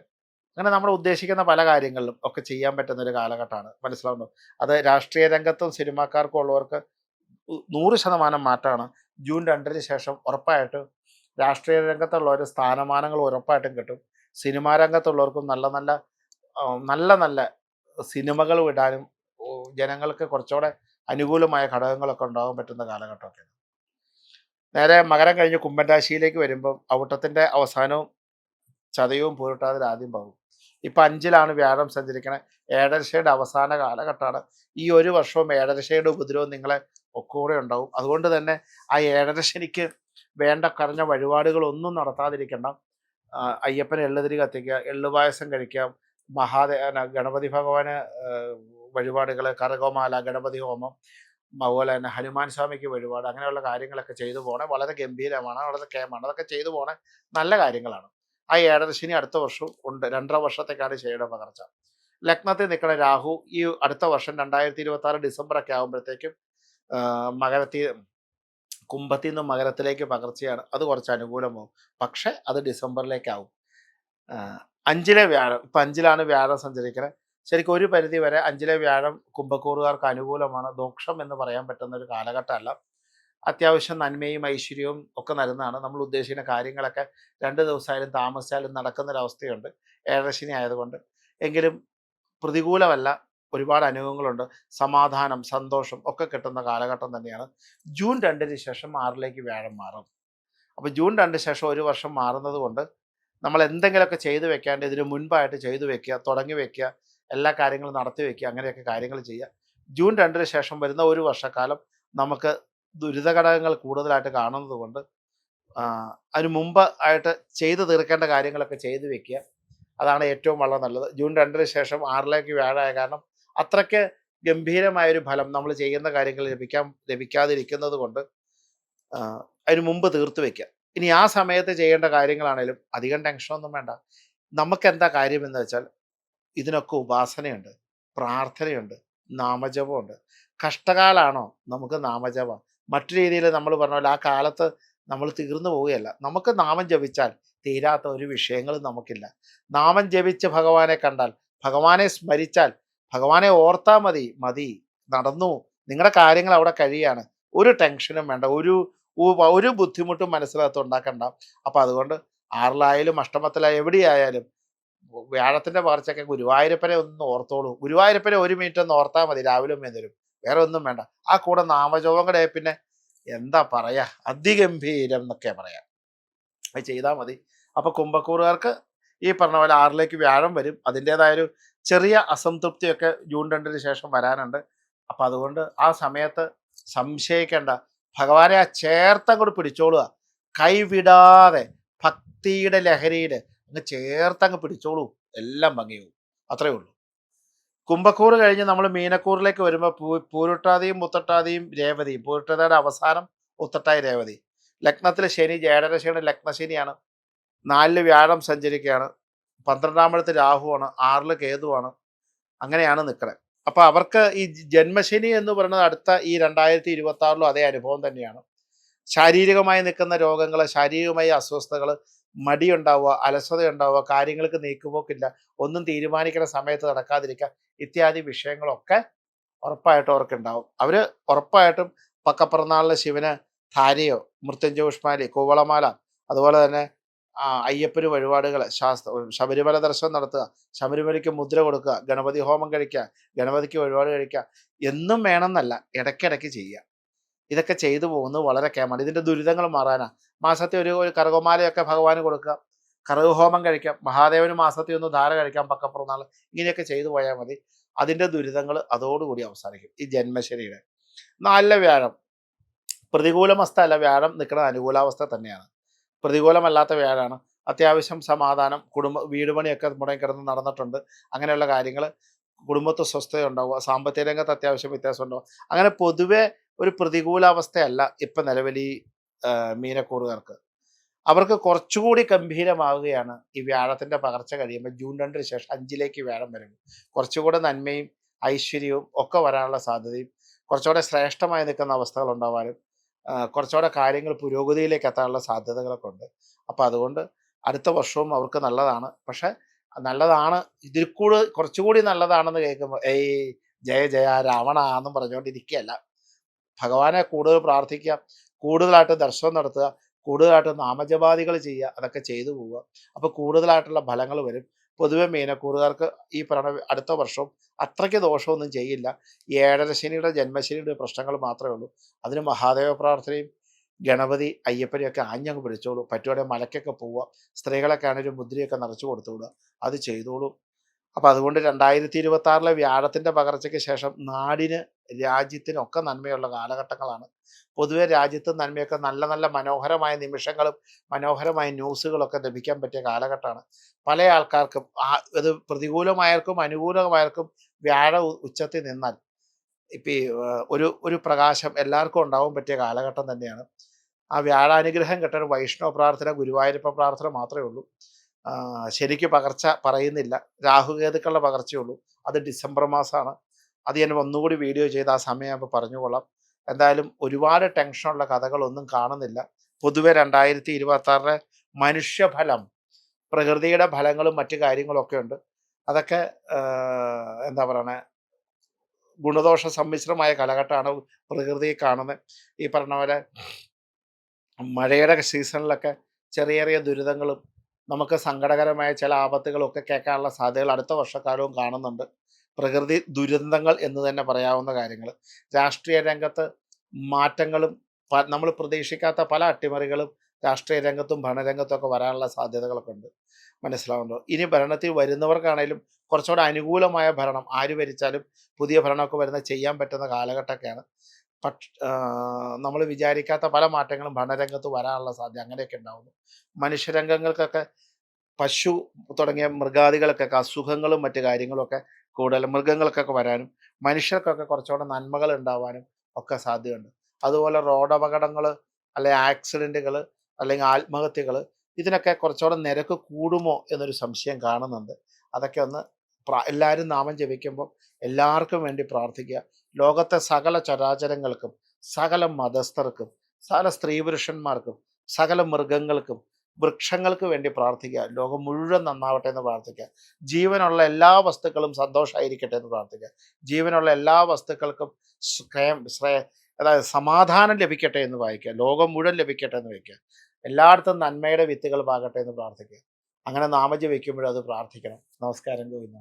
അങ്ങനെ നമ്മൾ ഉദ്ദേശിക്കുന്ന പല കാര്യങ്ങളിലും ഒക്കെ ചെയ്യാൻ പറ്റുന്ന ഒരു കാലഘട്ടമാണ്. മനസ്സിലാവുന്നു. അത് രാഷ്ട്രീയ രംഗത്തും സിനിമാക്കാർക്കും ഉള്ളവർക്ക് 100% മാറ്റമാണ്. ജൂൺ 2 ശേഷം ഉറപ്പായിട്ടും രാഷ്ട്രീയ രംഗത്തുള്ളവർ സ്ഥാനമാനങ്ങൾ ഉറപ്പായിട്ടും കിട്ടും. സിനിമാ രംഗത്തുള്ളവർക്കും നല്ല നല്ല നല്ല നല്ല സിനിമകൾ വിടാനും ജനങ്ങൾക്ക് കുറച്ചുകൂടെ അനുകൂലമായ ഘടകങ്ങളൊക്കെ ഉണ്ടാകാൻ പറ്റുന്ന കാലഘട്ടമൊക്കെ. നേരെ മകരം കഴിഞ്ഞ് കുംഭൻ രാശിയിലേക്ക് വരുമ്പം ഔട്ടത്തിൻ്റെ അവസാനവും ചതയവും പൂരിട്ടാതിൽ ആദ്യം പോകും. ഇപ്പം 5-ലാണ് വ്യാഴം സഞ്ചരിക്കണത്. ഏഴരശയുടെ അവസാന കാലഘട്ടമാണ്. ഈ ഒരു വർഷവും ഏഴരശയുടെ ഉപദ്രവം നിങ്ങളെ ഒക്കൂടെ ഉണ്ടാവും. അതുകൊണ്ട് തന്നെ ആ ഏഴരശനിക്ക് വേണ്ട കറഞ്ഞ വഴിപാടുകളൊന്നും നടത്താതിരിക്കണം. അയ്യപ്പന് എള്ളുതിരി കത്തിക്കുക, എള്ളുപായസം കഴിക്കുക, ഗണപതി ഭഗവാന് വഴിപാടുകൾ, കരകോമാല, ഗണപതി ഹോമം, അതുപോലെ തന്നെ ഹനുമാൻ സ്വാമിക്ക് വഴിപാട്, അങ്ങനെയുള്ള കാര്യങ്ങളൊക്കെ ചെയ്തു പോകണേ വളരെ ഗംഭീരമാണ്, വളരെ കേമാണ്. അതൊക്കെ ചെയ്തു പോകണേ നല്ല കാര്യങ്ങളാണ്. ആ ഏഴരശനി അടുത്ത വർഷവും ഉണ്ട്. 2.5 വർഷത്തേക്കാണ് ശനിയുടെ പകർച്ച. ലഗ്നത്തിൽ നിൽക്കുന്ന രാഹു ഈ അടുത്ത വർഷം 2026 ഡിസംബറൊക്കെ ആകുമ്പോഴത്തേക്കും കുംഭത്തിൽ നിന്ന് മകരത്തിലേക്ക് പകർച്ചയാണ്. അത് കുറച്ച് അനുകൂലമാവും. പക്ഷെ അത് ഡിസംബറിലേക്കാവും. 5-ലെ വ്യാഴം, ഇപ്പം 5-ലാണ് വ്യാഴം സഞ്ചരിക്കുന്നത്. ശരിക്കും ഒരു പരിധി വരെ 5-ലെ വ്യാഴം കുംഭക്കൂറുകാർക്ക് അനുകൂലമാണ്. ദോഷം എന്ന് പറയാൻ പറ്റുന്ന ഒരു കാലഘട്ടമല്ല. അത്യാവശ്യം നന്മയും ഐശ്വര്യവും ഒക്കെ നൽകുന്നതാണ്. നമ്മൾ ഉദ്ദേശിക്കുന്ന കാര്യങ്ങളൊക്കെ 2 ദിവസമായാലും താമസിച്ചാലും നടക്കുന്നൊരവസ്ഥയുണ്ട് ഏഴരശനി ആയതുകൊണ്ട്. എങ്കിലും പ്രതികൂലമല്ല, ഒരുപാട് അനുഭവങ്ങളുണ്ട്. സമാധാനം, സന്തോഷം ഒക്കെ കിട്ടുന്ന കാലഘട്ടം തന്നെയാണ്. ജൂൺ 2 ശേഷം 6-ലേക്ക് വ്യാഴം മാറും. അപ്പോൾ ജൂൺ 2 ശേഷം ഒരു വർഷം മാറുന്നത് കൊണ്ട് നമ്മൾ എന്തെങ്കിലുമൊക്കെ ചെയ്തു വെക്കാണ്ട് ഇതിന് മുൻപായിട്ട് ചെയ്തു വെക്കുക, തുടങ്ങി വെക്കുക, എല്ലാ കാര്യങ്ങളും നടത്തി വെക്കുക, അങ്ങനെയൊക്കെ കാര്യങ്ങൾ ചെയ്യുക. ജൂൺ 2 ശേഷം വരുന്ന ഒരു വർഷക്കാലം നമുക്ക് ദുരിതഘടകങ്ങൾ കൂടുതലായിട്ട് കാണുന്നത് കൊണ്ട് അതിന് മുമ്പ് ആയിട്ട് ചെയ്തു തീർക്കേണ്ട കാര്യങ്ങളൊക്കെ ചെയ്തു വെക്കുക. അതാണ് ഏറ്റവും വളരെ നല്ലത്. ജൂൺ 2 ശേഷം 6-ലേക്ക് വ്യാഴമായ കാരണം അത്രയ്ക്ക് ഗംഭീരമായൊരു ഫലം നമ്മൾ ചെയ്യുന്ന കാര്യങ്ങൾ ലഭിക്കാതിരിക്കുന്നത് കൊണ്ട് അതിന് മുമ്പ് തീർത്തു വെക്കുക. ഇനി ആ സമയത്ത് ചെയ്യേണ്ട കാര്യങ്ങളാണേലും അധികം ടെൻഷനൊന്നും വേണ്ട. നമുക്കെന്താ കാര്യമെന്ന് വെച്ചാൽ ഇതിനൊക്കെ ഉപാസനയുണ്ട്, പ്രാർത്ഥനയുണ്ട്, നാമജപമുണ്ട്. കഷ്ടകാലാണോ നമുക്ക് നാമജപം. മറ്റു രീതിയിൽ നമ്മൾ പറഞ്ഞ പോലെ ആ കാലത്ത് നമ്മൾ തീർന്നു പോവുകയല്ല. നമുക്ക് നാമം ജപിച്ചാൽ തീരാത്ത ഒരു വിഷയങ്ങളും നമുക്കില്ല. നാമം ജപിച്ച് ഭഗവാനെ കണ്ടാൽ, ഭഗവാനെ സ്മരിച്ചാൽ, ഭഗവാനെ ഓർത്താൽ മതി നടന്നു. നിങ്ങളുടെ കാര്യങ്ങൾ അവിടെ കഴിയാണ്. ഒരു ടെൻഷനും വേണ്ട, ഒരു ബുദ്ധിമുട്ടും മനസ്സിനകത്ത് ഉണ്ടാക്കണ്ട. അപ്പം അതുകൊണ്ട് 6-ലായാലും അഷ്ടമത്തിലായാലും എവിടെയായാലും വ്യാഴത്തിൻ്റെ പകർച്ചയ്ക്ക് ഗുരുവായൂരപ്പനെ ഒന്ന് ഓർത്തോളൂ. ഗുരുവായൂരപ്പനെ 1 മിനിറ്റ് ഒന്ന് ഓർത്താൽ മതി, രാവിലെ വരും. വേറെ ഒന്നും വേണ്ട. ആ കൂടെ നാമജപം കൂടെ പിന്നെ എന്താ പറയാ, അതിഗംഭീരം എന്നൊക്കെ പറയാം. അത് ചെയ്താൽ മതി. അപ്പോൾ കുംഭക്കൂറുകാർക്ക് ഈ പറഞ്ഞ പോലെ 6-ലേക്ക് വ്യാഴം വരും. അതിൻ്റെതായൊരു ചെറിയ അസംതൃപ്തിയൊക്കെ ജൂൺ 2 ശേഷം വരാനുണ്ട്. അപ്പം അതുകൊണ്ട് ആ സമയത്ത് സംശയിക്കേണ്ട, ഭഗവാനെ ആ ചേർത്തങ്ങോട്ട് പിടിച്ചോളുക. കൈവിടാതെ ഭക്തിയുടെ ലഹരിയിൽ അങ്ങ് ചേർത്തങ്ങ് പിടിച്ചോളൂ, എല്ലാം ഭംഗിയാവും. അത്രയേ ഉള്ളൂ. കുംഭക്കൂറ് കഴിഞ്ഞ് നമ്മൾ മീനക്കൂറിലേക്ക് വരുമ്പോൾ പൂരുട്ടാതിയും ഉത്രട്ടാതിയും രേവതിയും. പൂരുട്ടാതിയുടെ അവസാനം ഉത്രട്ടാതി രേവതി. ലഗ്നത്തിൽ ശനി, ഏഴരശനിയുടെ ലഗ്നശനിയാണ്. 4-ല് വ്യാഴം സഞ്ചരിക്കുകയാണ്. 12-ാമത്തെ രാഹുവാണ്. 6-ല് കേതുവാണ്. അങ്ങനെയാണ് നിൽക്കുന്നത്. അപ്പോൾ അവർക്ക് ഈ ജന്മശനി എന്ന് പറയുന്നത് അടുത്ത ഈ 2026-ലും അതേ അനുഭവം തന്നെയാണ്. ശാരീരികമായി നിൽക്കുന്ന രോഗങ്ങൾ, ശാരീരികമായ അസ്വസ്ഥതകൾ, മടിയുണ്ടാവുക, അലസതയുണ്ടാവുക, കാര്യങ്ങൾക്ക് നീക്കുപോക്കില്ല, ഒന്നും തീരുമാനിക്കുന്ന സമയത്ത് നടക്കാതിരിക്കുക, ഇത്യാദി വിഷയങ്ങളൊക്കെ ഉറപ്പായിട്ടും അവർക്കുണ്ടാവും. അവർ ഉറപ്പായിട്ടും പക്കപ്പിറന്നാളിന് ശിവന് ധാരയോ, മൃത്യുഞ്ജയ പുഷ്പാലി, കൂവളമാല, അതുപോലെ തന്നെ അയ്യപ്പന് വഴിപാടുകൾ, ശബരിമല ദർശനം നടത്തുക, ശബരിമലയ്ക്ക് മുദ്ര കൊടുക്കുക, ഗണപതി ഹോമം കഴിക്കുക, ഗണപതിക്ക് വഴിപാട് കഴിക്കുക, എന്നും വേണമെന്നല്ല, ഇടയ്ക്കിടയ്ക്ക് ചെയ്യുക. ഇതൊക്കെ ചെയ്തു പോകുന്നത് വളരെ കേമാണ്. ഇതിൻ്റെ ദുരിതങ്ങൾ മാറാനാണ്. മാസത്തിൽ ഒരു കറുകമാലയൊക്കെ ഭഗവാന് കൊടുക്കുക, കറുകഹോമം കഴിക്കാം, മഹാദേവന് മാസത്തിൽ ഒന്ന് ധാര കഴിക്കാം, പക്കപ്പിറന്നാൾ, ഇങ്ങനെയൊക്കെ ചെയ്തു പോയാൽ മതി. അതിൻ്റെ ദുരിതങ്ങൾ അതോടുകൂടി അവസാനിക്കും. ഈ ജന്മശനിയുടെ നാലിലെ വ്യാഴം പ്രതികൂലമസ്ഥ അല്ല, വ്യാഴം നിൽക്കുന്നത് അനുകൂലാവസ്ഥ തന്നെയാണ്. പ്രതികൂലമല്ലാത്ത വ്യാഴമാണ്. അത്യാവശ്യം സമാധാനം, വീട് പണിയൊക്കെ മുടങ്ങിക്കിടന്ന് നടന്നിട്ടുണ്ട്. അങ്ങനെയുള്ള കാര്യങ്ങൾ, കുടുംബത്തിൽ സ്വസ്ഥതയുണ്ടാവുക, സാമ്പത്തിക രംഗത്ത് അത്യാവശ്യം വ്യത്യാസം ഉണ്ടാവുക. അങ്ങനെ പൊതുവെ ഒരു പ്രതികൂലാവസ്ഥയല്ല ഇപ്പം നിലവിൽ ഈ മീനക്കൂറുകാർക്ക്. അവർക്ക് കുറച്ചുകൂടി ഗംഭീരമാവുകയാണ് ഈ വ്യാഴത്തിൻ്റെ പകർച്ച കഴിയുമ്പോൾ. ജൂൺ 2 ശേഷം 5ലേക്ക് വ്യാഴം വരുമ്പോൾ കുറച്ചുകൂടെ നന്മയും ഐശ്വര്യവും ഒക്കെ വരാനുള്ള സാധ്യതയും, കുറച്ചുകൂടെ ശ്രേഷ്ഠമായി നിൽക്കുന്ന അവസ്ഥകൾ ഉണ്ടാവാനും, കുറച്ചുകൂടെ കാര്യങ്ങൾ പുരോഗതിയിലേക്ക് എത്താനുള്ള സാധ്യതകളൊക്കെ ഉണ്ട്. അപ്പോൾ അതുകൊണ്ട് അടുത്ത വർഷവും അവർക്ക് നല്ലതാണ്. പക്ഷേ നല്ലതാണ്, ഇതിൽ കുറച്ചുകൂടി നല്ലതാണെന്ന് കേൾക്കുമ്പോൾ ജയ ജയ രാവണ എന്നും പറഞ്ഞുകൊണ്ടിരിക്കുകയല്ല. ഭഗവാനെ കൂടുതൽ പ്രാർത്ഥിക്കുക, കൂടുതലായിട്ട് ദർശനം നടത്തുക, കൂടുതലായിട്ട് നാമജപാദികൾ ചെയ്യുക, അതൊക്കെ ചെയ്തു പോവുക. അപ്പോൾ കൂടുതലായിട്ടുള്ള ഫലങ്ങൾ വരും. പൊതുവെ മീനക്കൂറുകാർക്ക് ഈ പറഞ്ഞ അടുത്ത വർഷം അത്രയ്ക്ക് ദോഷമൊന്നും ചെയ്യില്ല. ഈ 7.5 ശനിയുടെ ജന്മശനിയുടെ പ്രശ്നങ്ങൾ മാത്രമേ ഉള്ളൂ. അതിന് മഹാദേവ പ്രാർത്ഥനയും ഗണപതി അയ്യപ്പനെയൊക്കെ ആഞ്ഞങ്ങ് പിടിച്ചോളൂ. പറ്റുവാണെങ്കിൽ മലയ്ക്കൊക്കെ പോവുക, സ്ത്രീകളൊക്കെ ആണെങ്കിൽ മുദ്രയൊക്കെ നിറച്ചു കൊടുത്തു വിടുക, അത് ചെയ്തോളൂ. അപ്പം അതുകൊണ്ട് 2026 വ്യാഴത്തിൻ്റെ പകർച്ചയ്ക്ക് ശേഷം നാടിന് രാജ്യത്തിനൊക്കെ നന്മയുള്ള കാലഘട്ടങ്ങളാണ്. പൊതുവെ രാജ്യത്ത് നന്മയൊക്കെ നല്ല നല്ല മനോഹരമായ നിമിഷങ്ങളും മനോഹരമായ ന്യൂസുകളൊക്കെ ലഭിക്കാൻ പറ്റിയ കാലഘട്ടമാണ്. പല ആൾക്കാർക്കും ഇത് പ്രതികൂലമായവർക്കും അനുകൂലമായവർക്കും വ്യാഴ ഉച്ചത്തിൽ നിന്നാൽ ഇപ്പം ഒരു പ്രകാശം എല്ലാവർക്കും ഉണ്ടാവാൻ പറ്റിയ കാലഘട്ടം തന്നെയാണ്. ആ വ്യാഴാനുഗ്രഹം കിട്ടാൻ വൈഷ്ണവ പ്രാർത്ഥന, ഗുരുവായൂരപ്പ പ്രാർത്ഥന മാത്രമേ ഉള്ളൂ. ശരിക്ക് പകർച്ച പറയുന്നില്ല. രാഹുകേതുക്കളുടെ പകർച്ചയുള്ളൂ. അത് ഡിസംബർ മാസമാണ്. അത് ഞാൻ ഒന്നുകൂടി വീഡിയോ ചെയ്ത് ആ സമയമാകുമ്പോൾ പറഞ്ഞുകൊള്ളാം. എന്തായാലും ഒരുപാട് ടെൻഷനുള്ള കഥകളൊന്നും കാണുന്നില്ല. പൊതുവെ 2026 മനുഷ്യഫലം, പ്രകൃതിയുടെ ഫലങ്ങളും മറ്റു കാര്യങ്ങളൊക്കെ ഉണ്ട്. അതൊക്കെ എന്താ പറയണേ, ഗുണദോഷ സമ്മിശ്രമായ കാലഘട്ടമാണ് പ്രകൃതിയെ കാണുന്നത്. ഈ പറഞ്ഞ പോലെ മഴയുടെ സീസണിലൊക്കെ ചെറിയ ചെറിയ ദുരിതങ്ങളും നമുക്ക് സങ്കടകരമായ ചില ആപത്തുകളൊക്കെ കേൾക്കാനുള്ള സാധ്യതകൾ അടുത്ത വർഷക്കാലവും കാണുന്നുണ്ട്. പ്രകൃതി ദുരന്തങ്ങൾ എന്ന് തന്നെ പറയാവുന്ന കാര്യങ്ങൾ. രാഷ്ട്രീയ രംഗത്ത് മാറ്റങ്ങളും നമ്മൾ പ്രതീക്ഷിക്കാത്ത പല അട്ടിമറികളും രാഷ്ട്രീയ രംഗത്തും ഭരണരംഗത്തും ഒക്കെ വരാനുള്ള സാധ്യതകളൊക്കെ ഉണ്ട്. മനസ്സിലാവുന്നുണ്ടോ? ഇനി ഭരണത്തിൽ വരുന്നവർക്കാണേലും കുറച്ചുകൂടെ അനുകൂലമായ ഭരണം, ആര് ഭരിച്ചാലും പുതിയ ഭരണമൊക്കെ വരുന്ന ചെയ്യാൻ പറ്റുന്ന കാലഘട്ടമൊക്കെയാണ്. നമ്മൾ വിചാരിക്കാത്ത പല മാറ്റങ്ങളും ഭരണരംഗത്ത് വരാനുള്ള സാധ്യത അങ്ങനെയൊക്കെ ഉണ്ടാവുന്നു. മനുഷ്യരംഗങ്ങൾക്കൊക്കെ പശു തുടങ്ങിയ മൃഗാദികൾക്കൊക്കെ അസുഖങ്ങളും മറ്റു കാര്യങ്ങളൊക്കെ കൂടുതൽ മൃഗങ്ങൾക്കൊക്കെ വരാനും മനുഷ്യർക്കൊക്കെ കുറച്ചുകൂടെ നന്മകൾ ഉണ്ടാവാനും ഒക്കെ സാധ്യതയുണ്ട്. അതുപോലെ റോഡ് അപകടങ്ങൾ, അല്ലെങ്കിൽ ആക്സിഡൻറ്റുകൾ, അല്ലെങ്കിൽ ആത്മഹത്യകൾ, ഇതിനൊക്കെ കുറച്ചുകൂടെ നിരക്ക് കൂടുമോ എന്നൊരു സംശയം കാണുന്നുണ്ട്. അതൊക്കെ ഒന്ന് എല്ലാവരും നാമം ജപിക്കുമ്പോൾ എല്ലാവർക്കും വേണ്ടി പ്രാർത്ഥിക്കുക. ലോകത്തെ സകല ചരാചരങ്ങൾക്കും, സകല മതസ്ഥർക്കും, സകല സ്ത്രീ പുരുഷന്മാർക്കും, സകല മൃഗങ്ങൾക്കും, വൃക്ഷങ്ങൾക്ക് വേണ്ടി പ്രാർത്ഥിക്കുക. ലോകം മുഴുവൻ നന്നാവട്ടെ എന്ന് പ്രാർത്ഥിക്കുക. ജീവനുള്ള എല്ലാ വസ്തുക്കളും സന്തോഷമായിരിക്കട്ടെ എന്ന് പ്രാർത്ഥിക്കുക. ജീവനുള്ള എല്ലാ വസ്തുക്കൾക്കും അതായത് സമാധാനം ലഭിക്കട്ടെ എന്ന് വായിക്കുക. ലോകം മുഴുവൻ ലഭിക്കട്ടെ എന്ന് വയ്ക്കുക. എല്ലായിടത്തും നന്മയുടെ വിത്തുകൾ പാകട്ടെ എന്ന് പ്രാർത്ഥിക്കുക. അങ്ങനെ നാമജപിക്കുമ്പോഴും അത് പ്രാർത്ഥിക്കണം. നമസ്കാരം. ഗോവിന്ദ.